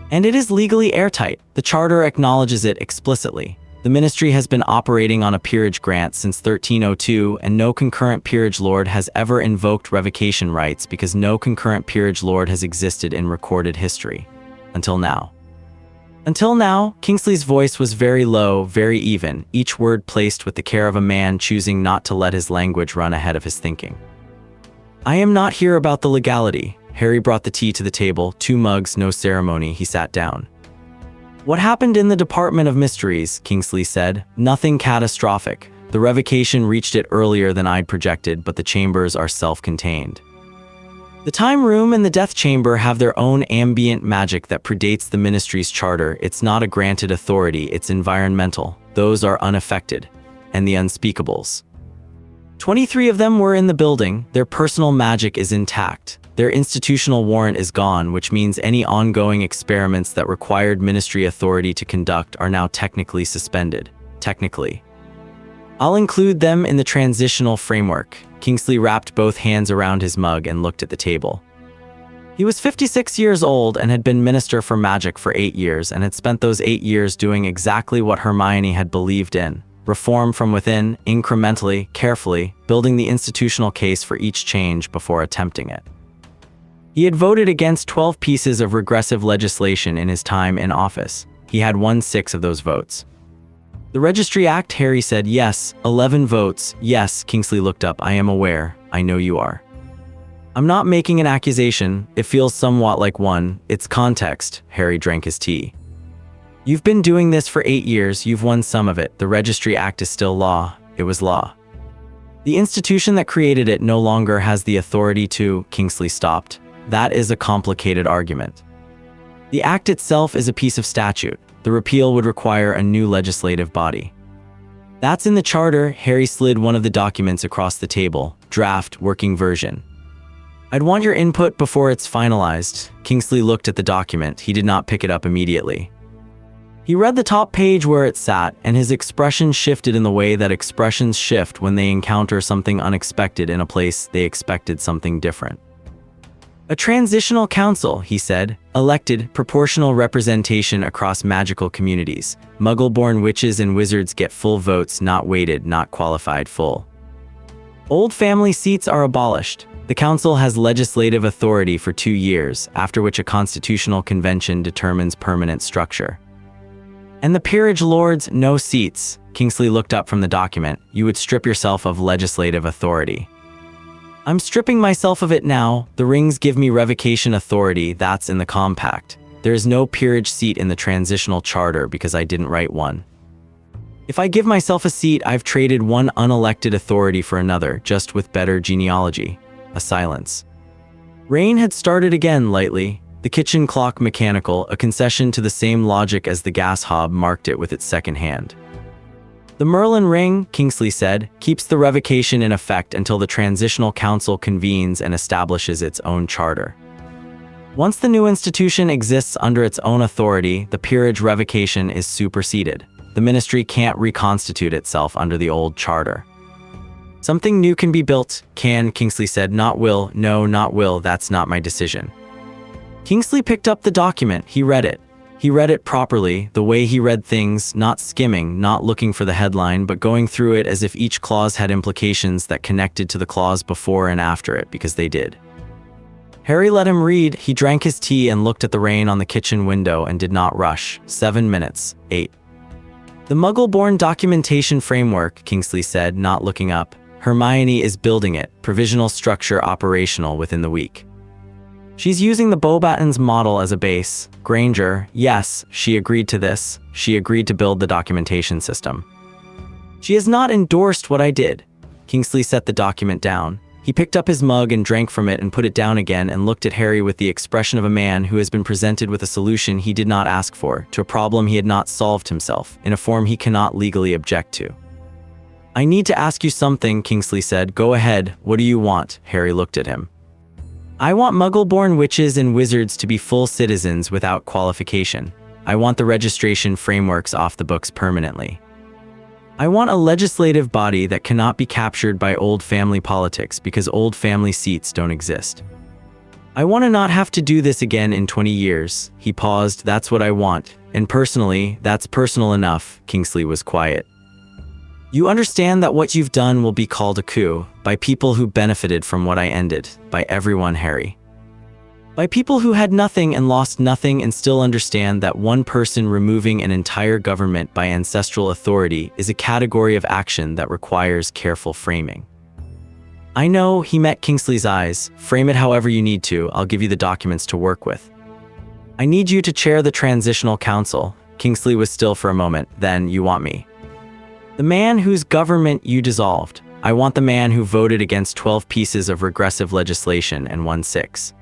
And it is legally airtight. The Charter acknowledges it explicitly. The Ministry has been operating on a peerage grant since 1302, and no concurrent peerage lord has ever invoked revocation rights because no concurrent peerage lord has existed in recorded history. Until now. Until now, Kingsley's voice was very low, very even, each word placed with the care of a man choosing not to let his language run ahead of his thinking. "I am not here about the legality." Harry brought the tea to the table, 2 mugs, no ceremony. He sat down. "What happened in the Department of Mysteries," Kingsley said. "Nothing catastrophic. The revocation reached it earlier than I'd projected, but the chambers are self-contained. The Time Room and the Death Chamber have their own ambient magic that predates the Ministry's charter. It's not a granted authority, it's environmental. Those are unaffected. And the unspeakables. 23 of them were in the building. Their personal magic is intact. Their institutional warrant is gone, which means any ongoing experiments that required Ministry authority to conduct are now technically suspended. Technically. I'll include them in the transitional framework." Kingsley wrapped both hands around his mug and looked at the table. He was 56 years old and had been Minister for Magic for 8 years and had spent those 8 years doing exactly what Hermione had believed in. Reform from within, incrementally, carefully, building the institutional case for each change before attempting it. He had voted against 12 pieces of regressive legislation in his time in office. He had won 6 of those votes. "The Registry Act," Harry said. "Yes, 11 votes. Yes." Kingsley looked up. "I am aware. I know you are. I'm not making an accusation. It feels somewhat like one. It's context." Harry drank his tea. "You've been doing this for 8 years. You've won some of it. The Registry Act is still law. It was law. The institution that created it no longer has the authority to." Kingsley stopped. "That is a complicated argument. The Act itself is a piece of statute. The repeal would require a new legislative body. That's in the Charter." Harry slid one of the documents across the table. "Draft, working version. I'd want your input before it's finalized." Kingsley looked at the document. He did not pick it up immediately. He read the top page where it sat, and his expression shifted in the way that expressions shift when they encounter something unexpected in a place they expected something different. "A transitional council," he said. "Elected, proportional representation across magical communities. Muggle-born witches and wizards get full votes, not weighted, not qualified, full. Old family seats are abolished. The council has legislative authority for 2 years, after which a constitutional convention determines permanent structure. And the peerage lords, no seats." Kingsley looked up from the document. "You would strip yourself of legislative authority." "I'm stripping myself of it now. The rings give me revocation authority. That's in the compact. There is no peerage seat in the transitional charter because I didn't write one. If I give myself a seat, I've traded one unelected authority for another, just with better genealogy." A silence. Rain had started again lightly. The kitchen clock mechanical, a concession to the same logic as the gas hob marked it with its second hand. The Merlin ring, Kingsley said, keeps the revocation in effect until the Transitional Council convenes and establishes its own charter. Once the new institution exists under its own authority, the peerage revocation is superseded. The ministry can't reconstitute itself under the old charter. Something new can be built, Kingsley said. Not will, no, not will, that's not my decision. Kingsley picked up the document. He read it. He read it properly, the way he read things, not skimming, not looking for the headline, but going through it as if each clause had implications that connected to the clause before and after it, because they did. Harry let him read. He drank his tea and looked at the rain on the kitchen window and did not rush. 7 minutes. 8. The Muggle-born documentation framework, Kingsley said, not looking up. Hermione is building it, provisional structure operational within the week. She's using the Beauxbatons model as a base. Granger, yes, she agreed to this. She agreed to build the documentation system. She has not endorsed what I did. Kingsley set the document down. He picked up his mug and drank from it and put it down again and looked at Harry with the expression of a man who has been presented with a solution he did not ask for, to a problem he had not solved himself, in a form he cannot legally object to. I need to ask you something, Kingsley said. Go ahead, what do you want? Harry looked at him. I want Muggle-born witches and wizards to be full citizens without qualification. I want the registration frameworks off the books permanently. I want a legislative body that cannot be captured by old family politics because old family seats don't exist. I want to not have to do this again in 20 years. He paused. That's what I want. And personally, that's personal enough. Kingsley was quiet. You understand that what you've done will be called a coup, by people who benefited from what I ended, by everyone, Harry. By people who had nothing and lost nothing and still understand that one person removing an entire government by ancestral authority is a category of action that requires careful framing. I know, he met Kingsley's eyes. Frame it however you need to, I'll give you the documents to work with. I need you to chair the Transitional Council. Kingsley was still for a moment. Then, you want me. The man whose government you dissolved. I want the man who voted against 12 pieces of regressive legislation and won 6.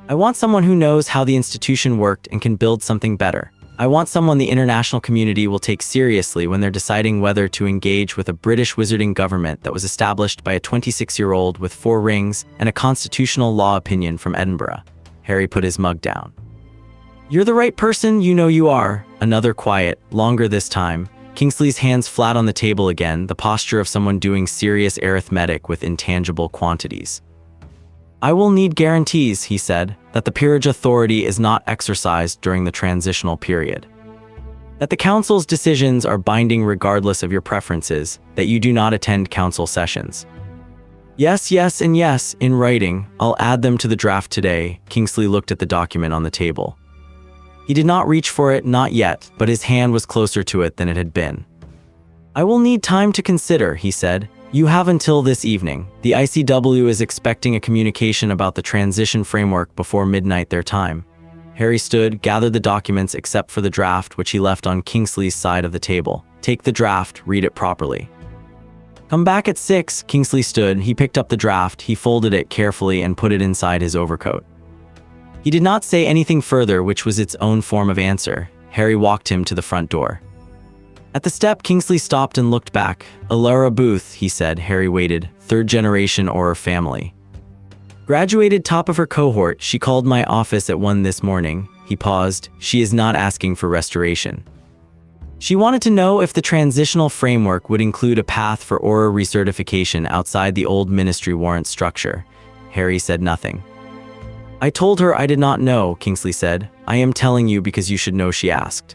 I want someone who knows how the institution worked and can build something better. I want someone the international community will take seriously when they're deciding whether to engage with a British wizarding government that was established by a 26-year-old with 4 rings and a constitutional law opinion from Edinburgh. Harry put his mug down. You're the right person, you know you are. Another quiet, longer this time. Kingsley's hands flat on the table again, the posture of someone doing serious arithmetic with intangible quantities. I will need guarantees, he said, that the peerage authority is not exercised during the transitional period. That the council's decisions are binding regardless of your preferences, that you do not attend council sessions. Yes, yes, and yes, in writing. I'll add them to the draft today. Kingsley looked at the document on the table. He did not reach for it, not yet, but his hand was closer to it than it had been. I will need time to consider, he said. You have until this evening. The ICW is expecting a communication about the transition framework before midnight their time. Harry stood, gathered the documents except for the draft, which he left on Kingsley's side of the table. Take the draft, read it properly. Come back at 6, Kingsley stood. He picked up the draft, he folded it carefully and put it inside his overcoat. He did not say anything further, which was its own form of answer. Harry walked him to the front door. At the step, Kingsley stopped and looked back. Alara Booth, he said. Harry waited. 3rd generation Auror family. Graduated top of her cohort. She called my office at 1 this morning. He paused. She is not asking for restoration. She wanted to know if the transitional framework would include a path for Auror recertification outside the old ministry warrant structure. Harry said nothing. I told her I did not know, Kingsley said. I am telling you because you should know, she asked.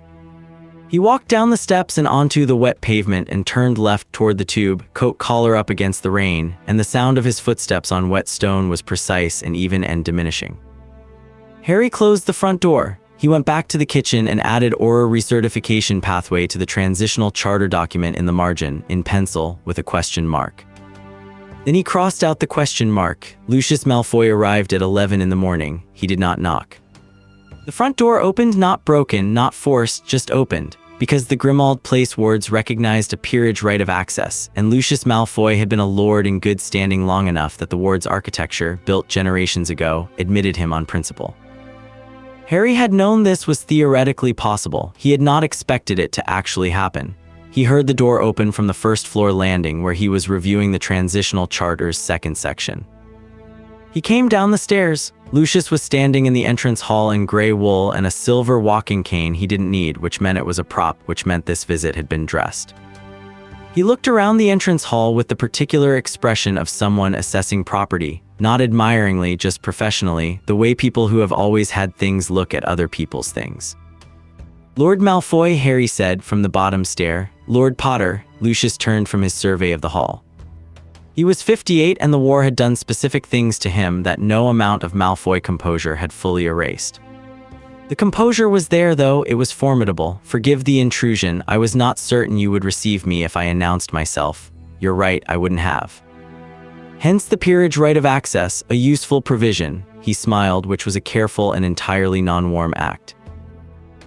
He walked down the steps and onto the wet pavement and turned left toward the tube, coat collar up against the rain, and the sound of his footsteps on wet stone was precise and even and diminishing. Harry closed the front door. He went back to the kitchen and added Auror recertification pathway to the transitional charter document in the margin, in pencil, with a question mark. Then he crossed out the question mark. Lucius Malfoy arrived at 11 in the morning. He did not knock. The front door opened, not broken, not forced, just opened, because the Grimmauld Place wards recognized a peerage right of access, and Lucius Malfoy had been a lord in good standing long enough that the ward's architecture, built generations ago, admitted him on principle. Harry had known this was theoretically possible. He had not expected it to actually happen. He heard the door open from the first-floor landing where he was reviewing the Transitional Charter's second section. He came down the stairs. Lucius was standing in the entrance hall in gray wool and a silver walking cane he didn't need, which meant it was a prop, which meant this visit had been dressed. He looked around the entrance hall with the particular expression of someone assessing property, not admiringly, just professionally, the way people who have always had things look at other people's things. "Lord Malfoy," Harry said from the bottom stair. "Lord Potter." Lucius turned from his survey of the hall. He was 58 and the war had done specific things to him that no amount of Malfoy composure had fully erased. The composure was there though, it was formidable. "Forgive the intrusion, I was not certain you would receive me if I announced myself." "You're right, I wouldn't have." "Hence the peerage right of access, a useful provision." He smiled, which was a careful and entirely non-warm act.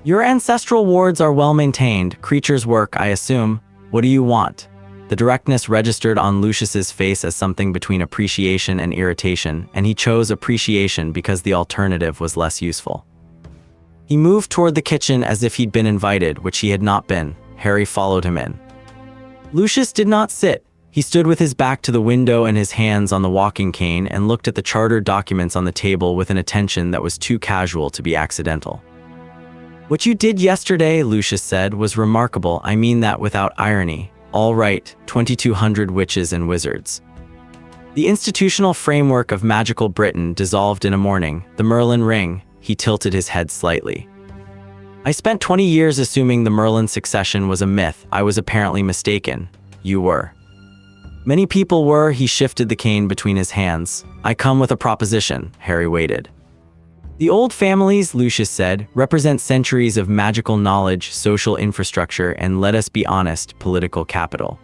"Your ancestral wards are well maintained. Creatures work, I assume. What do you want?" The directness registered on Lucius's face as something between appreciation and irritation, and he chose appreciation because the alternative was less useful. He moved toward the kitchen as if he'd been invited, which he had not been. Harry followed him in. Lucius did not sit. He stood with his back to the window and his hands on the walking cane and looked at the charter documents on the table with an attention that was too casual to be accidental. "What you did yesterday," Lucius said, "was remarkable. I mean that without irony. All right, 2,200 witches and wizards. The institutional framework of magical Britain dissolved in a morning. The Merlin ring." He tilted his head slightly. "I spent 20 years assuming the Merlin succession was a myth. I was apparently mistaken." "You were." "Many people were." He shifted the cane between his hands. "I come with a proposition." Harry waited. "The old families," Lucius said, "represent centuries of magical knowledge, social infrastructure, and, let us be honest, political capital.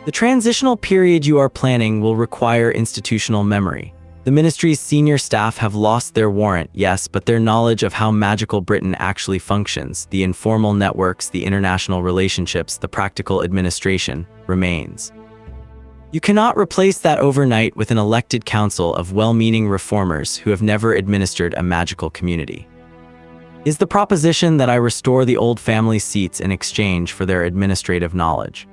The transitional period you are planning will require institutional memory. The ministry's senior staff have lost their warrant, yes, but their knowledge of how magical Britain actually functions, the informal networks, the international relationships, the practical administration, remains. You cannot replace that overnight with an elected council of well-meaning reformers who have never administered a magical community. Is the proposition that I restore the old family seats in exchange for their administrative knowledge?"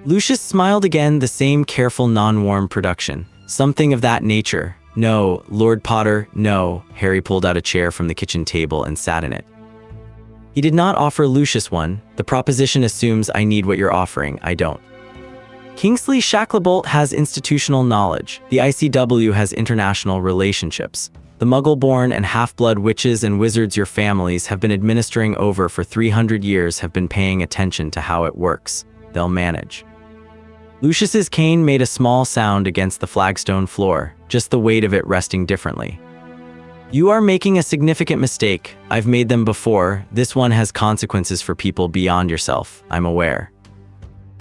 Lucius smiled again, the same careful non-warm production. "Something of that nature." "No, Lord Potter, no." Harry pulled out a chair from the kitchen table and sat in it. He did not offer Lucius one. "The proposition assumes I need what you're offering. I don't. Kingsley Shacklebolt has institutional knowledge. The ICW has international relationships. The Muggle-born and half-blood witches and wizards your families have been administering over for 300 years have been paying attention to how it works. They'll manage." Lucius's cane made a small sound against the flagstone floor, just the weight of it resting differently. "You are making a significant mistake. I've made them before. This one has consequences for people beyond yourself, I'm aware.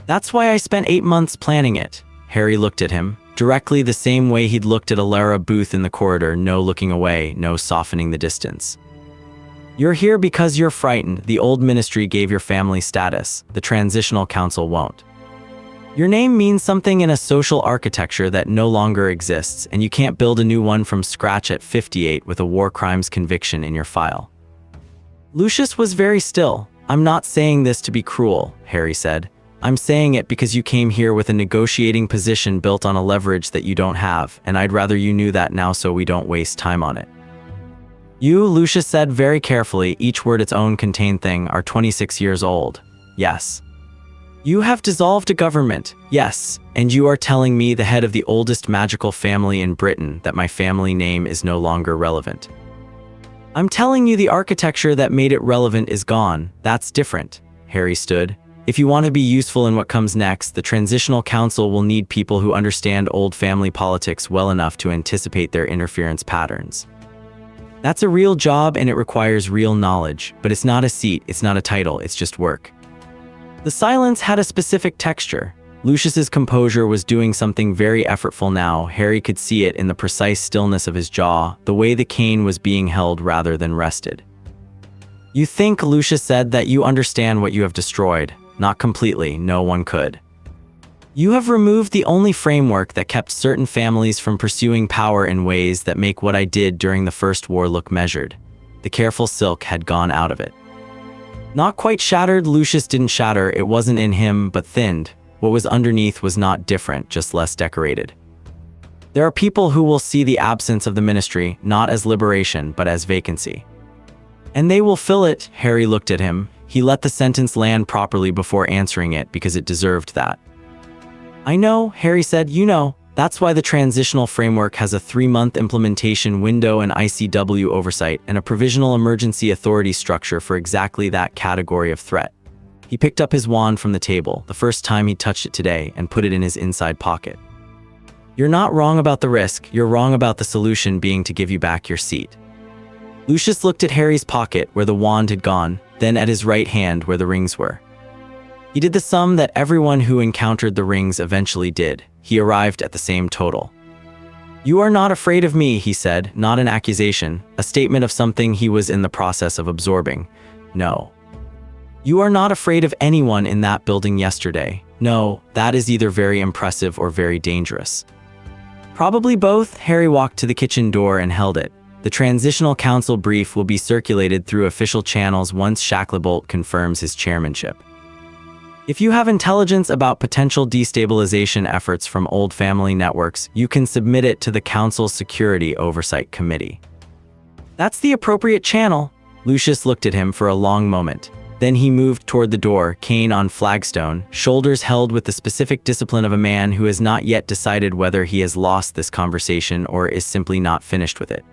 That's why I spent 8 months planning it." Harry looked at him, directly the same way he'd looked at Alara Booth in the corridor, no looking away, no softening the distance. "You're here because you're frightened. The old ministry gave your family status. The transitional council won't. Your name means something in a social architecture that no longer exists, and you can't build a new one from scratch at 58 with a war crimes conviction in your file." Lucius was very still. "I'm not saying this to be cruel," Harry said. "I'm saying it because you came here with a negotiating position built on a leverage that you don't have, and I'd rather you knew that now so we don't waste time on it." "You," Lucius said very carefully, each word its own contained thing, "are 26 years old. Yes. You have dissolved a government. Yes. And you are telling me, the head of the oldest magical family in Britain, that my family name is no longer relevant. I'm telling you the architecture that made it relevant is gone. That's different." Harry stood. "If you want to be useful in what comes next, the Transitional Council will need people who understand old family politics well enough to anticipate their interference patterns. That's a real job and it requires real knowledge, but it's not a seat, it's not a title, it's just work." The silence had a specific texture. Lucius's composure was doing something very effortful now. Harry could see it in the precise stillness of his jaw, the way the cane was being held rather than rested. "You think," Lucius said, "that you understand what you have destroyed. Not completely, no one could. You have removed the only framework that kept certain families from pursuing power in ways that make what I did during the First War look measured. The careful silk had gone out of it. Not quite shattered, Lucius didn't shatter, it wasn't in him, but thinned. What was underneath was not different, just less decorated. There are people who will see the absence of the ministry, not as liberation, but as vacancy. And they will fill it. Harry looked at him. He let the sentence land properly before answering it because it deserved that. I know, Harry said, you know. That's why the transitional framework has a 3-month implementation window and ICW oversight and a provisional emergency authority structure for exactly that category of threat. He picked up his wand from the table, the first time he touched it today, and put it in his inside pocket. You're not wrong about the risk, you're wrong about the solution being to give you back your seat. Lucius looked at Harry's pocket where the wand had gone, then at his right hand where the rings were. He did the sum that everyone who encountered the rings eventually did. He arrived at the same total. You are not afraid of me, he said, not an accusation, a statement of something he was in the process of absorbing. No. You are not afraid of anyone in that building yesterday. No, that is either very impressive or very dangerous. Probably both. Harry walked to the kitchen door and held it. The Transitional Council brief will be circulated through official channels once Shacklebolt confirms his chairmanship. If you have intelligence about potential destabilization efforts from old family networks, you can submit it to the Council's Security Oversight Committee. That's the appropriate channel. Lucius looked at him for a long moment. Then he moved toward the door, cane on flagstone, shoulders held with the specific discipline of a man who has not yet decided whether he has lost this conversation or is simply not finished with it.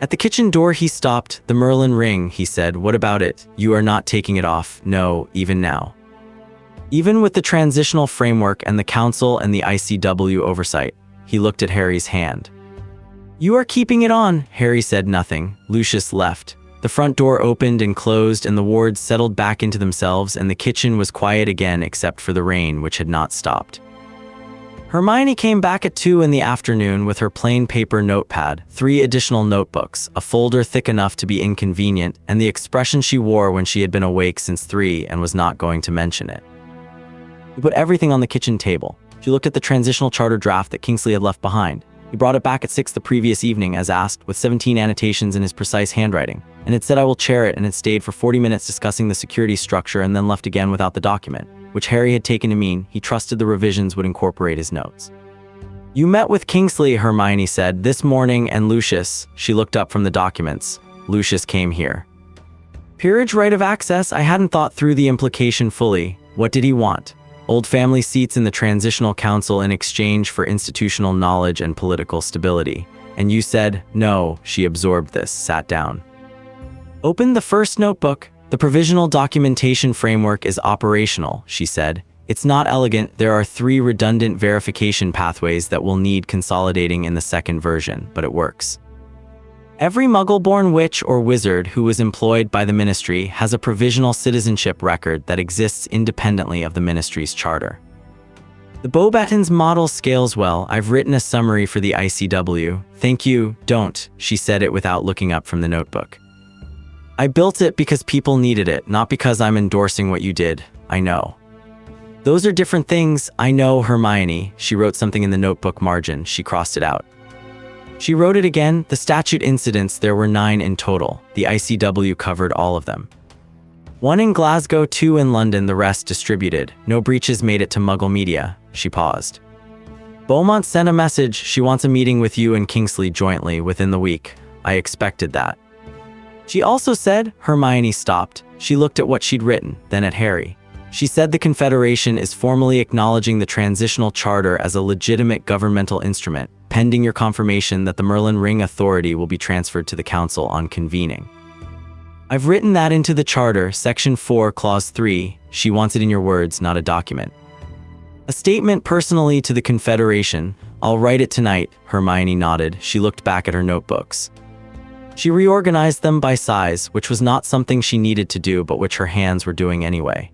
At the kitchen door he stopped. The Merlin ring, he said. What about it? You are not taking it off. No, even now. Even with the transitional framework and the council and the ICW oversight, he looked at Harry's hand. You are keeping it on. Harry said nothing. Lucius left. The front door opened and closed and the wards settled back into themselves and the kitchen was quiet again except for the rain, which had not stopped. Hermione came back at 2 in the afternoon with her plain paper notepad, 3 additional notebooks, a folder thick enough to be inconvenient, and the expression she wore when she had been awake since 3 and was not going to mention it. He put everything on the kitchen table. She looked at the transitional charter draft that Kingsley had left behind. He brought it back at 6 the previous evening as asked, with 17 annotations in his precise handwriting, and it said I will chair it, and it stayed for 40 minutes discussing the security structure and then left again without the document, which Harry had taken to mean he trusted the revisions would incorporate his notes. You met with Kingsley, Hermione said, this morning, and Lucius. She looked up from the documents. Lucius came here. Peerage right of access. I hadn't thought through the implication fully. What did he want? Old family seats in the Transitional Council in exchange for institutional knowledge and political stability. And you said, no. She absorbed this, sat down. Open the first notebook. The provisional documentation framework is operational, she said. It's not elegant. There are 3 redundant verification pathways that will need consolidating in the second version, but it works. Every Muggle-born witch or wizard who was employed by the Ministry has a provisional citizenship record that exists independently of the Ministry's charter. The Beauxbatons model scales well. I've written a summary for the ICW. Thank you. Don't. She said it without looking up from the notebook. I built it because people needed it, not because I'm endorsing what you did. I know. Those are different things. I know, Hermione. She wrote something in the notebook margin. She crossed it out. She wrote it again. The statute incidents, there were 9 in total. The ICW covered all of them. 1 in Glasgow, 2 in London, the rest distributed. No breaches made it to Muggle media. She paused. Beaumont sent a message. She wants a meeting with you and Kingsley jointly within the week. I expected that. She also said, Hermione stopped. She looked at what she'd written, then at Harry. She said the Confederation is formally acknowledging the Transitional Charter as a legitimate governmental instrument, pending your confirmation that the Merlin Ring Authority will be transferred to the Council on convening. I've written that into the Charter, Section 4, Clause 3. She wants it in your words, not a document. A statement personally to the Confederation. I'll write it tonight, Hermione nodded. She looked back at her notebooks. She reorganized them by size, which was not something she needed to do, but which her hands were doing anyway.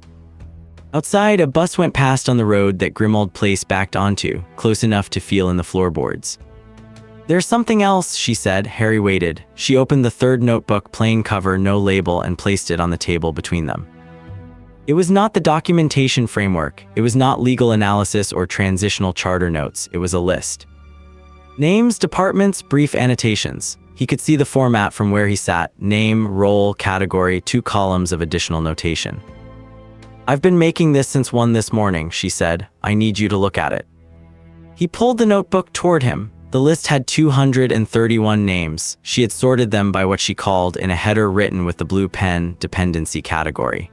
Outside, a bus went past on the road that Grimmauld Place backed onto, close enough to feel in the floorboards. There's something else, she said. Harry waited. She opened the 3rd notebook, plain cover, no label, and placed it on the table between them. It was not the documentation framework. It was not legal analysis or transitional charter notes. It was a list. Names, departments, brief annotations. He could see the format from where he sat: name, role, category, 2 columns of additional notation. "I've been making this since 1 this morning," she said. "I need you to look at it." He pulled the notebook toward him. The list had 231 names. She had sorted them by what she called, in a header written with the blue pen, dependency category.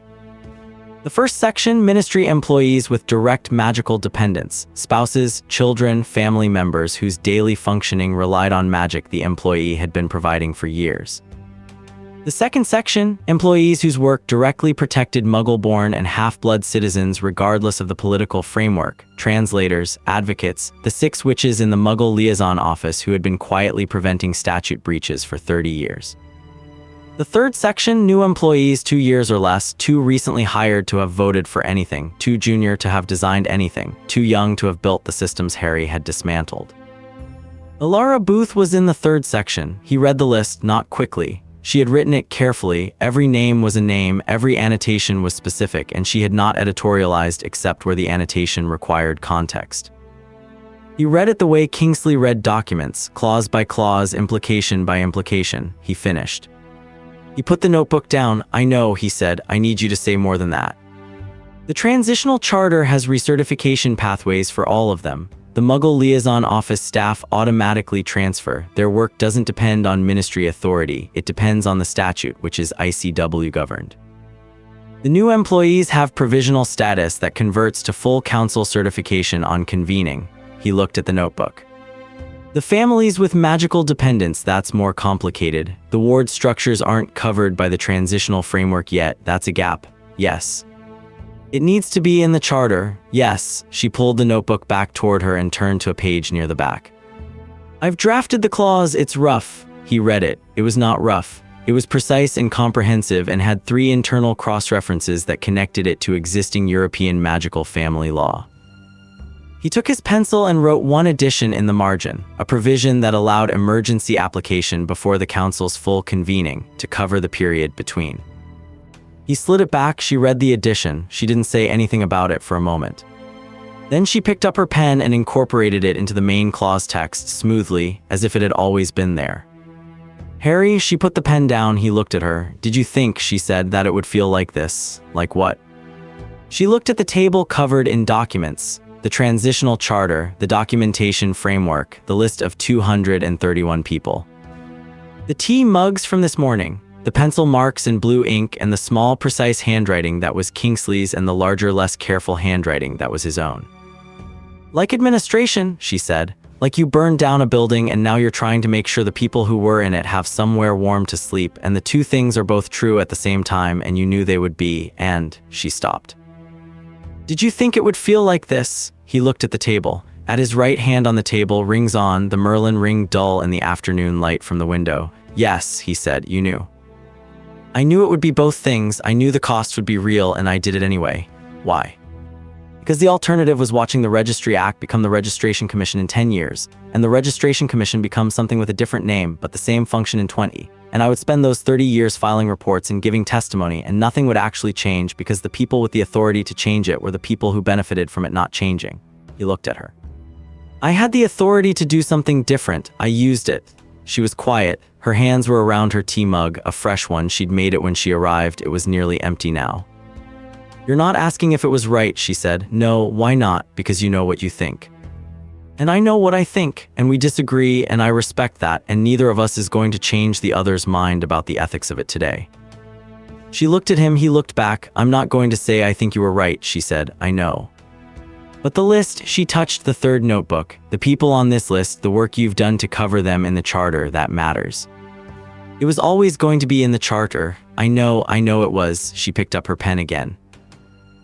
The first section, ministry employees with direct magical dependence, spouses, children, family members whose daily functioning relied on magic the employee had been providing for years. The second section, employees whose work directly protected Muggle-born and half-blood citizens regardless of the political framework, translators, advocates, the 6 witches in the Muggle liaison office who had been quietly preventing statute breaches for 30 years. The third section, new employees 2 years or less, too recently hired to have voted for anything, too junior to have designed anything, too young to have built the systems Harry had dismantled. Alara Booth was in the third section. He read the list, not quickly. She had written it carefully. Every name was a name, every annotation was specific, and she had not editorialized except where the annotation required context. He read it the way Kingsley read documents, clause by clause, implication by implication. He finished. He put the notebook down. "I know," he said. "I need you to say more than that. The transitional charter has recertification pathways for all of them. The Muggle liaison office staff automatically transfer. Their work doesn't depend on ministry authority. It depends on the statute, which is ICW governed. The new employees have provisional status that converts to full council certification on convening." He looked at the notebook. "The families with magical dependence, that's more complicated. The ward structures aren't covered by the transitional framework yet. That's a gap. Yes. It needs to be in the charter. Yes." She pulled the notebook back toward her and turned to a page near the back. "I've drafted the clause. It's rough." He read it. It was not rough. It was precise and comprehensive and had 3 internal cross-references that connected it to existing European magical family law. He took his pencil and wrote 1 addition in the margin, a provision that allowed emergency application before the council's full convening to cover the period between. He slid it back. She read the addition. She didn't say anything about it for a moment. Then she picked up her pen and incorporated it into the main clause text smoothly, as if it had always been there. "Harry," she put the pen down. He looked at her. "Did you think," she said, "that it would feel like this?" "Like what?" She looked at the table covered in documents. The transitional charter, the documentation framework, the list of 231 people. The tea mugs from this morning, the pencil marks in blue ink, and the small, precise handwriting that was Kingsley's and the larger, less careful handwriting that was his own. "Like administration," she said. "Like you burned down a building and now you're trying to make sure the people who were in it have somewhere warm to sleep, and the 2 things are both true at the same time, and you knew they would be, and..." She stopped. "Did you think it would feel like this?" He looked at the table. At his right hand on the table, rings on, the Merlin ring dull in the afternoon light from the window. "Yes," he said, "you knew." "I knew it would be both things. I knew the cost would be real, and I did it anyway." "Why?" "Because the alternative was watching the Registry Act become the Registration Commission in 10 years, and the Registration Commission becomes something with a different name, but the same function in 20. And I would spend those 30 years filing reports and giving testimony, and nothing would actually change because the people with the authority to change it were the people who benefited from it not changing." He looked at her. "I had the authority to do something different. I used it." She was quiet. Her hands were around her tea mug, a fresh one. She'd made it when she arrived. It was nearly empty now. "You're not asking if it was right," she said. "No, why not? Because you know what you think. And I know what I think, and we disagree, and I respect that, and neither of us is going to change the other's mind about the ethics of it today." She looked at him. He looked back. "I'm not going to say I think you were right," she said. "I know. But the list," she touched the third notebook, "the people on this list, the work you've done to cover them in the charter, that matters. It was always going to be in the charter. I know it was." She picked up her pen again.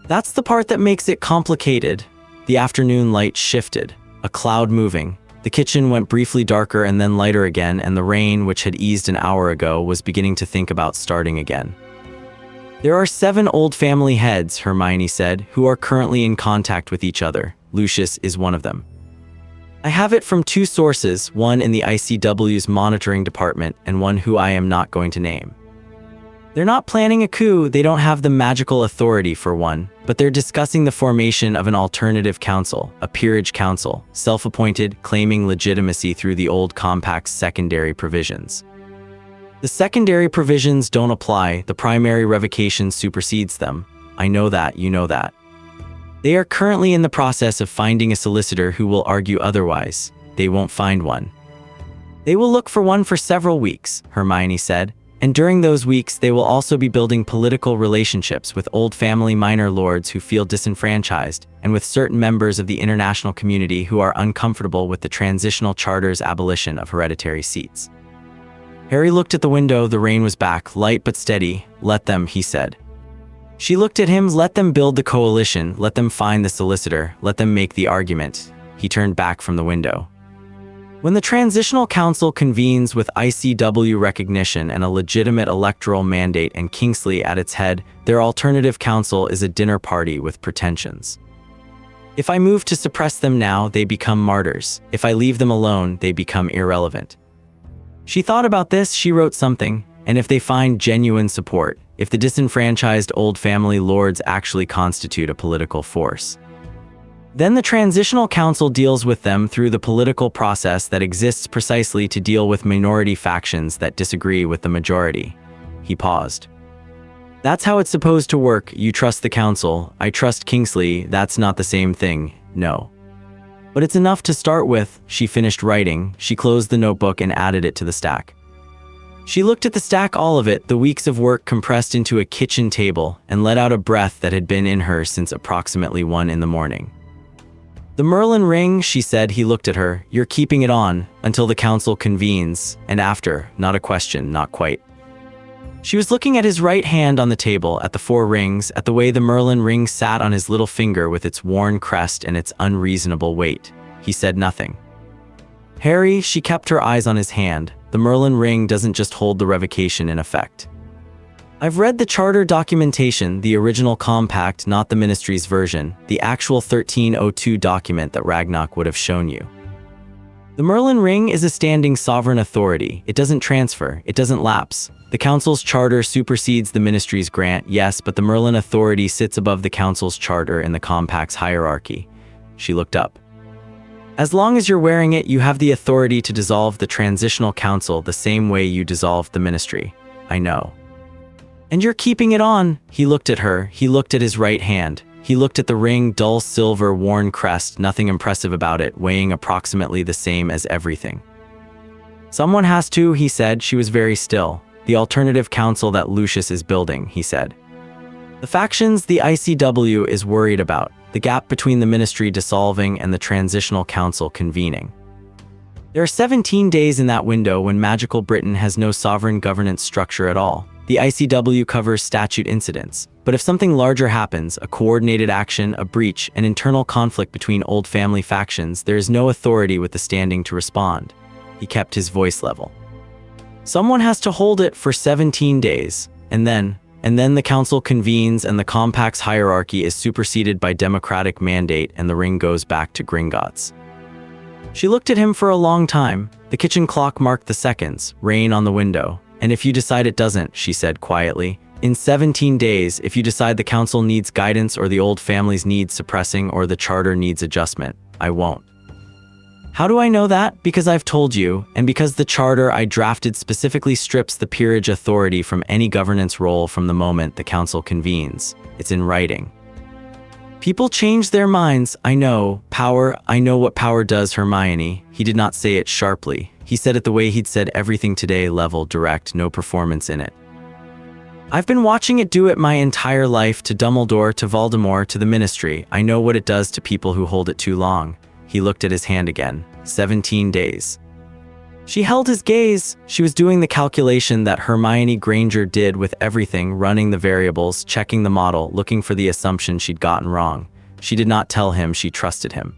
"That's the part that makes it complicated." The afternoon light shifted. A cloud moving. The kitchen went briefly darker and then lighter again, and the rain, which had eased an hour ago, was beginning to think about starting again. "There are 7 old family heads," Hermione said, "who are currently in contact with each other. Lucius is one of them. I have it from 2 sources, one in the ICW's monitoring department and one who I am not going to name. They're not planning a coup, they don't have the magical authority for one, but they're discussing the formation of an alternative council, a peerage council, self-appointed, claiming legitimacy through the old compact's secondary provisions. The secondary provisions don't apply, the primary revocation supersedes them. I know that, you know that. They are currently in the process of finding a solicitor who will argue otherwise. They won't find one. They will look for one for several weeks, Hermione said, and during those weeks they will also be building political relationships with old family minor lords who feel disenfranchised, and with certain members of the international community who are uncomfortable with the transitional charter's abolition of hereditary seats. Harry looked at the window, the rain was back, light but steady. Let them, he said. She looked at him, let them build the coalition, let them find the solicitor, let them make the argument. He turned back from the window. When the Transitional Council convenes with ICW recognition and a legitimate electoral mandate and Kingsley at its head, their alternative council is a dinner party with pretensions. If I move to suppress them now, they become martyrs. If I leave them alone, they become irrelevant. She thought about this, she wrote something, and if they find genuine support, if the disenfranchised old family lords actually constitute a political force, then the Transitional Council deals with them through the political process that exists precisely to deal with minority factions that disagree with the majority. He paused. That's how it's supposed to work. You trust the council. I trust Kingsley. That's not the same thing, no. But it's enough to start with. She finished writing. She closed the notebook and added it to the stack. She looked at the stack, all of it, the weeks of work compressed into a kitchen table, and let out a breath that had been in her since approximately 1 in the morning. The Merlin ring, she said. He looked at her. You're keeping it on until the council convenes, and after, not a question, not quite. She was looking at his right hand on the table, at the 4 rings, at the way the Merlin ring sat on his little finger with its worn crest and its unreasonable weight. He said nothing. Harry, she kept her eyes on his hand. The Merlin ring doesn't just hold the revocation in effect. I've read the charter documentation, the original compact, not the ministry's version, the actual 1302 document that Ragnarok would have shown you. The Merlin ring is a standing sovereign authority. It doesn't transfer, it doesn't lapse. The council's charter supersedes the ministry's grant, yes, but the Merlin authority sits above the council's charter in the compact's hierarchy. She looked up. As long as you're wearing it, you have the authority to dissolve the transitional council the same way you dissolved the ministry. I know. And you're keeping it on. He looked at her. He looked at his right hand. He looked at the ring, dull silver worn crest, nothing impressive about it, weighing approximately the same as everything. Someone has to, he said. She was very still. The alternative council that Lucius is building, he said. The factions the ICW is worried about, the gap between the ministry dissolving and the transitional council convening. There are 17 days in that window when magical Britain has no sovereign governance structure at all. The ICW covers statute incidents, but if something larger happens, a coordinated action, a breach, an internal conflict between old family factions, there is no authority with the standing to respond. He kept his voice level. Someone has to hold it for 17 days, and then the council convenes and the compact's hierarchy is superseded by democratic mandate and the ring goes back to Gringotts. She looked at him for a long time. The kitchen clock marked the seconds, rain on the window. And if you decide it doesn't, she said quietly, in 17 days, if you decide the council needs guidance or the old family's needs suppressing or the charter needs adjustment, I won't. How do I know that? Because I've told you, and because the charter I drafted specifically strips the peerage authority from any governance role from the moment the council convenes. It's in writing. People change their minds, I know. Power, I know what power does, Hermione. He did not say it sharply. He said it the way he'd said everything today, level, direct, no performance in it. I've been watching it do it my entire life, to Dumbledore, to Voldemort, to the ministry. I know what it does to people who hold it too long. He looked at his hand again. 17 days. She held his gaze. She was doing the calculation that Hermione Granger did with everything, running the variables, checking the model, looking for the assumption she'd gotten wrong. She did not tell him she trusted him.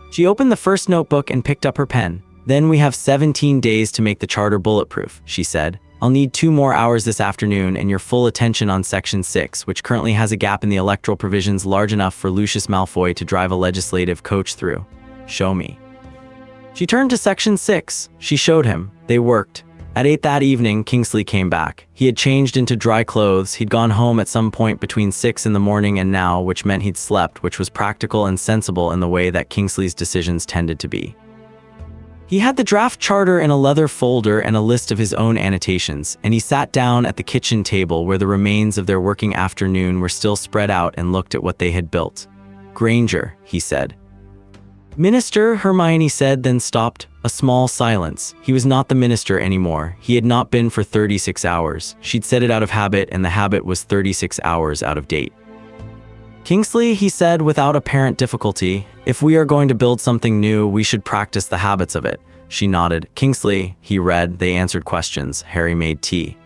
She opened the first notebook and picked up her pen. Then we have 17 days to make the charter bulletproof, she said. I'll need 2 more hours this afternoon and your full attention on Section 6, which currently has a gap in the electoral provisions large enough for Lucius Malfoy to drive a legislative coach through. Show me. She turned to Section 6. She showed him. They worked. At 8 that evening, Kingsley came back. He had changed into dry clothes. He'd gone home at some point between 6 in the morning and now, which meant he'd slept, which was practical and sensible in the way that Kingsley's decisions tended to be. He had the draft charter in a leather folder and a list of his own annotations, and he sat down at the kitchen table where the remains of their working afternoon were still spread out and looked at what they had built. "Granger," he said. "Minister," Hermione said, then stopped. A small silence. He was not the minister anymore. He had not been for 36 hours. She'd said it out of habit, and the habit was 36 hours out of date. "Kingsley," he said without apparent difficulty, "if we are going to build something new, we should practice the habits of it." She nodded. "Kingsley," he read. They answered questions. Harry made tea.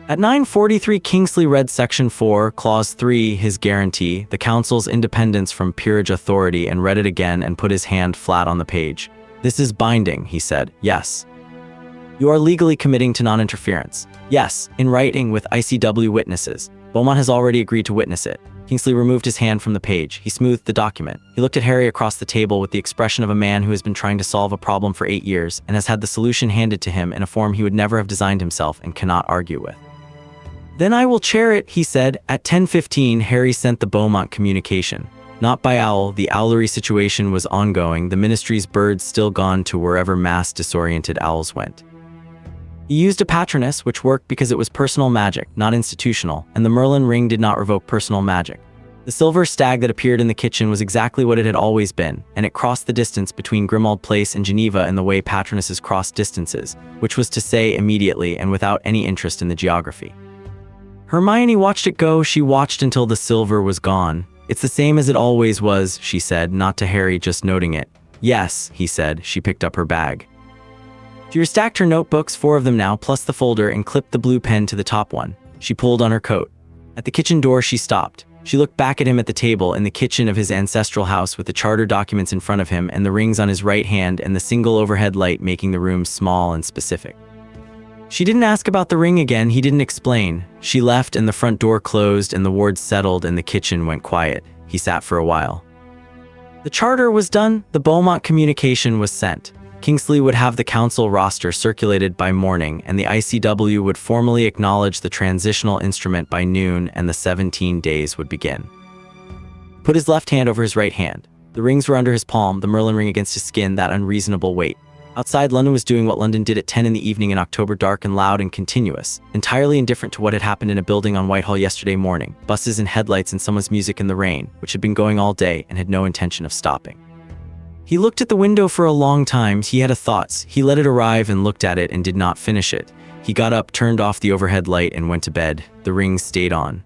At 9:43, Kingsley read Section 4, Clause 3, his guarantee, the Council's independence from peerage authority, and read it again and put his hand flat on the page. "This is binding," he said. "Yes." "You are legally committing to non-interference." "Yes, in writing with ICW witnesses. Beaumont has already agreed to witness it." Kingsley removed his hand from the page. He smoothed the document. He looked at Harry across the table with the expression of a man who has been trying to solve a problem for 8 years and has had the solution handed to him in a form he would never have designed himself and cannot argue with. "Then I will chair it," he said. At 10:15, Harry sent the Beaumont communication. Not by owl, the owlery situation was ongoing, the ministry's birds still gone to wherever mass disoriented owls went. He used a patroness, which worked because it was personal magic, not institutional, and the Merlin ring did not revoke personal magic. The silver stag that appeared in the kitchen was exactly what it had always been, and it crossed the distance between Grimmauld Place and Geneva in the way patronesses cross distances, which was to say immediately and without any interest in the geography. Hermione watched it go. She watched until the silver was gone. "It's the same as it always was," she said, not to Harry, just noting it. "Yes," he said. She picked up her bag. She restacked her notebooks, 4 of them now, plus the folder, and clipped the blue pen to the top one. She pulled on her coat. At the kitchen door, she stopped. She looked back at him at the table in the kitchen of his ancestral house with the charter documents in front of him and the rings on his right hand and the single overhead light making the room small and specific. She didn't ask about the ring again. He didn't explain. She left and the front door closed and the wards settled and the kitchen went quiet. He sat for a while. The charter was done. The Beaumont communication was sent. Kingsley would have the council roster circulated by morning, and the ICW would formally acknowledge the transitional instrument by noon, and the 17 days would begin. Put his left hand over his right hand. The rings were under his palm, the Merlin ring against his skin, that unreasonable weight. Outside, London was doing what London did at 10 in the evening in October, dark and loud and continuous, entirely indifferent to what had happened in a building on Whitehall yesterday morning, buses and headlights and someone's music in the rain, which had been going all day and had no intention of stopping. He looked at the window for a long time. He had a thought. He let it arrive and looked at it and did not finish it. He got up, turned off the overhead light and went to bed. The rings stayed on.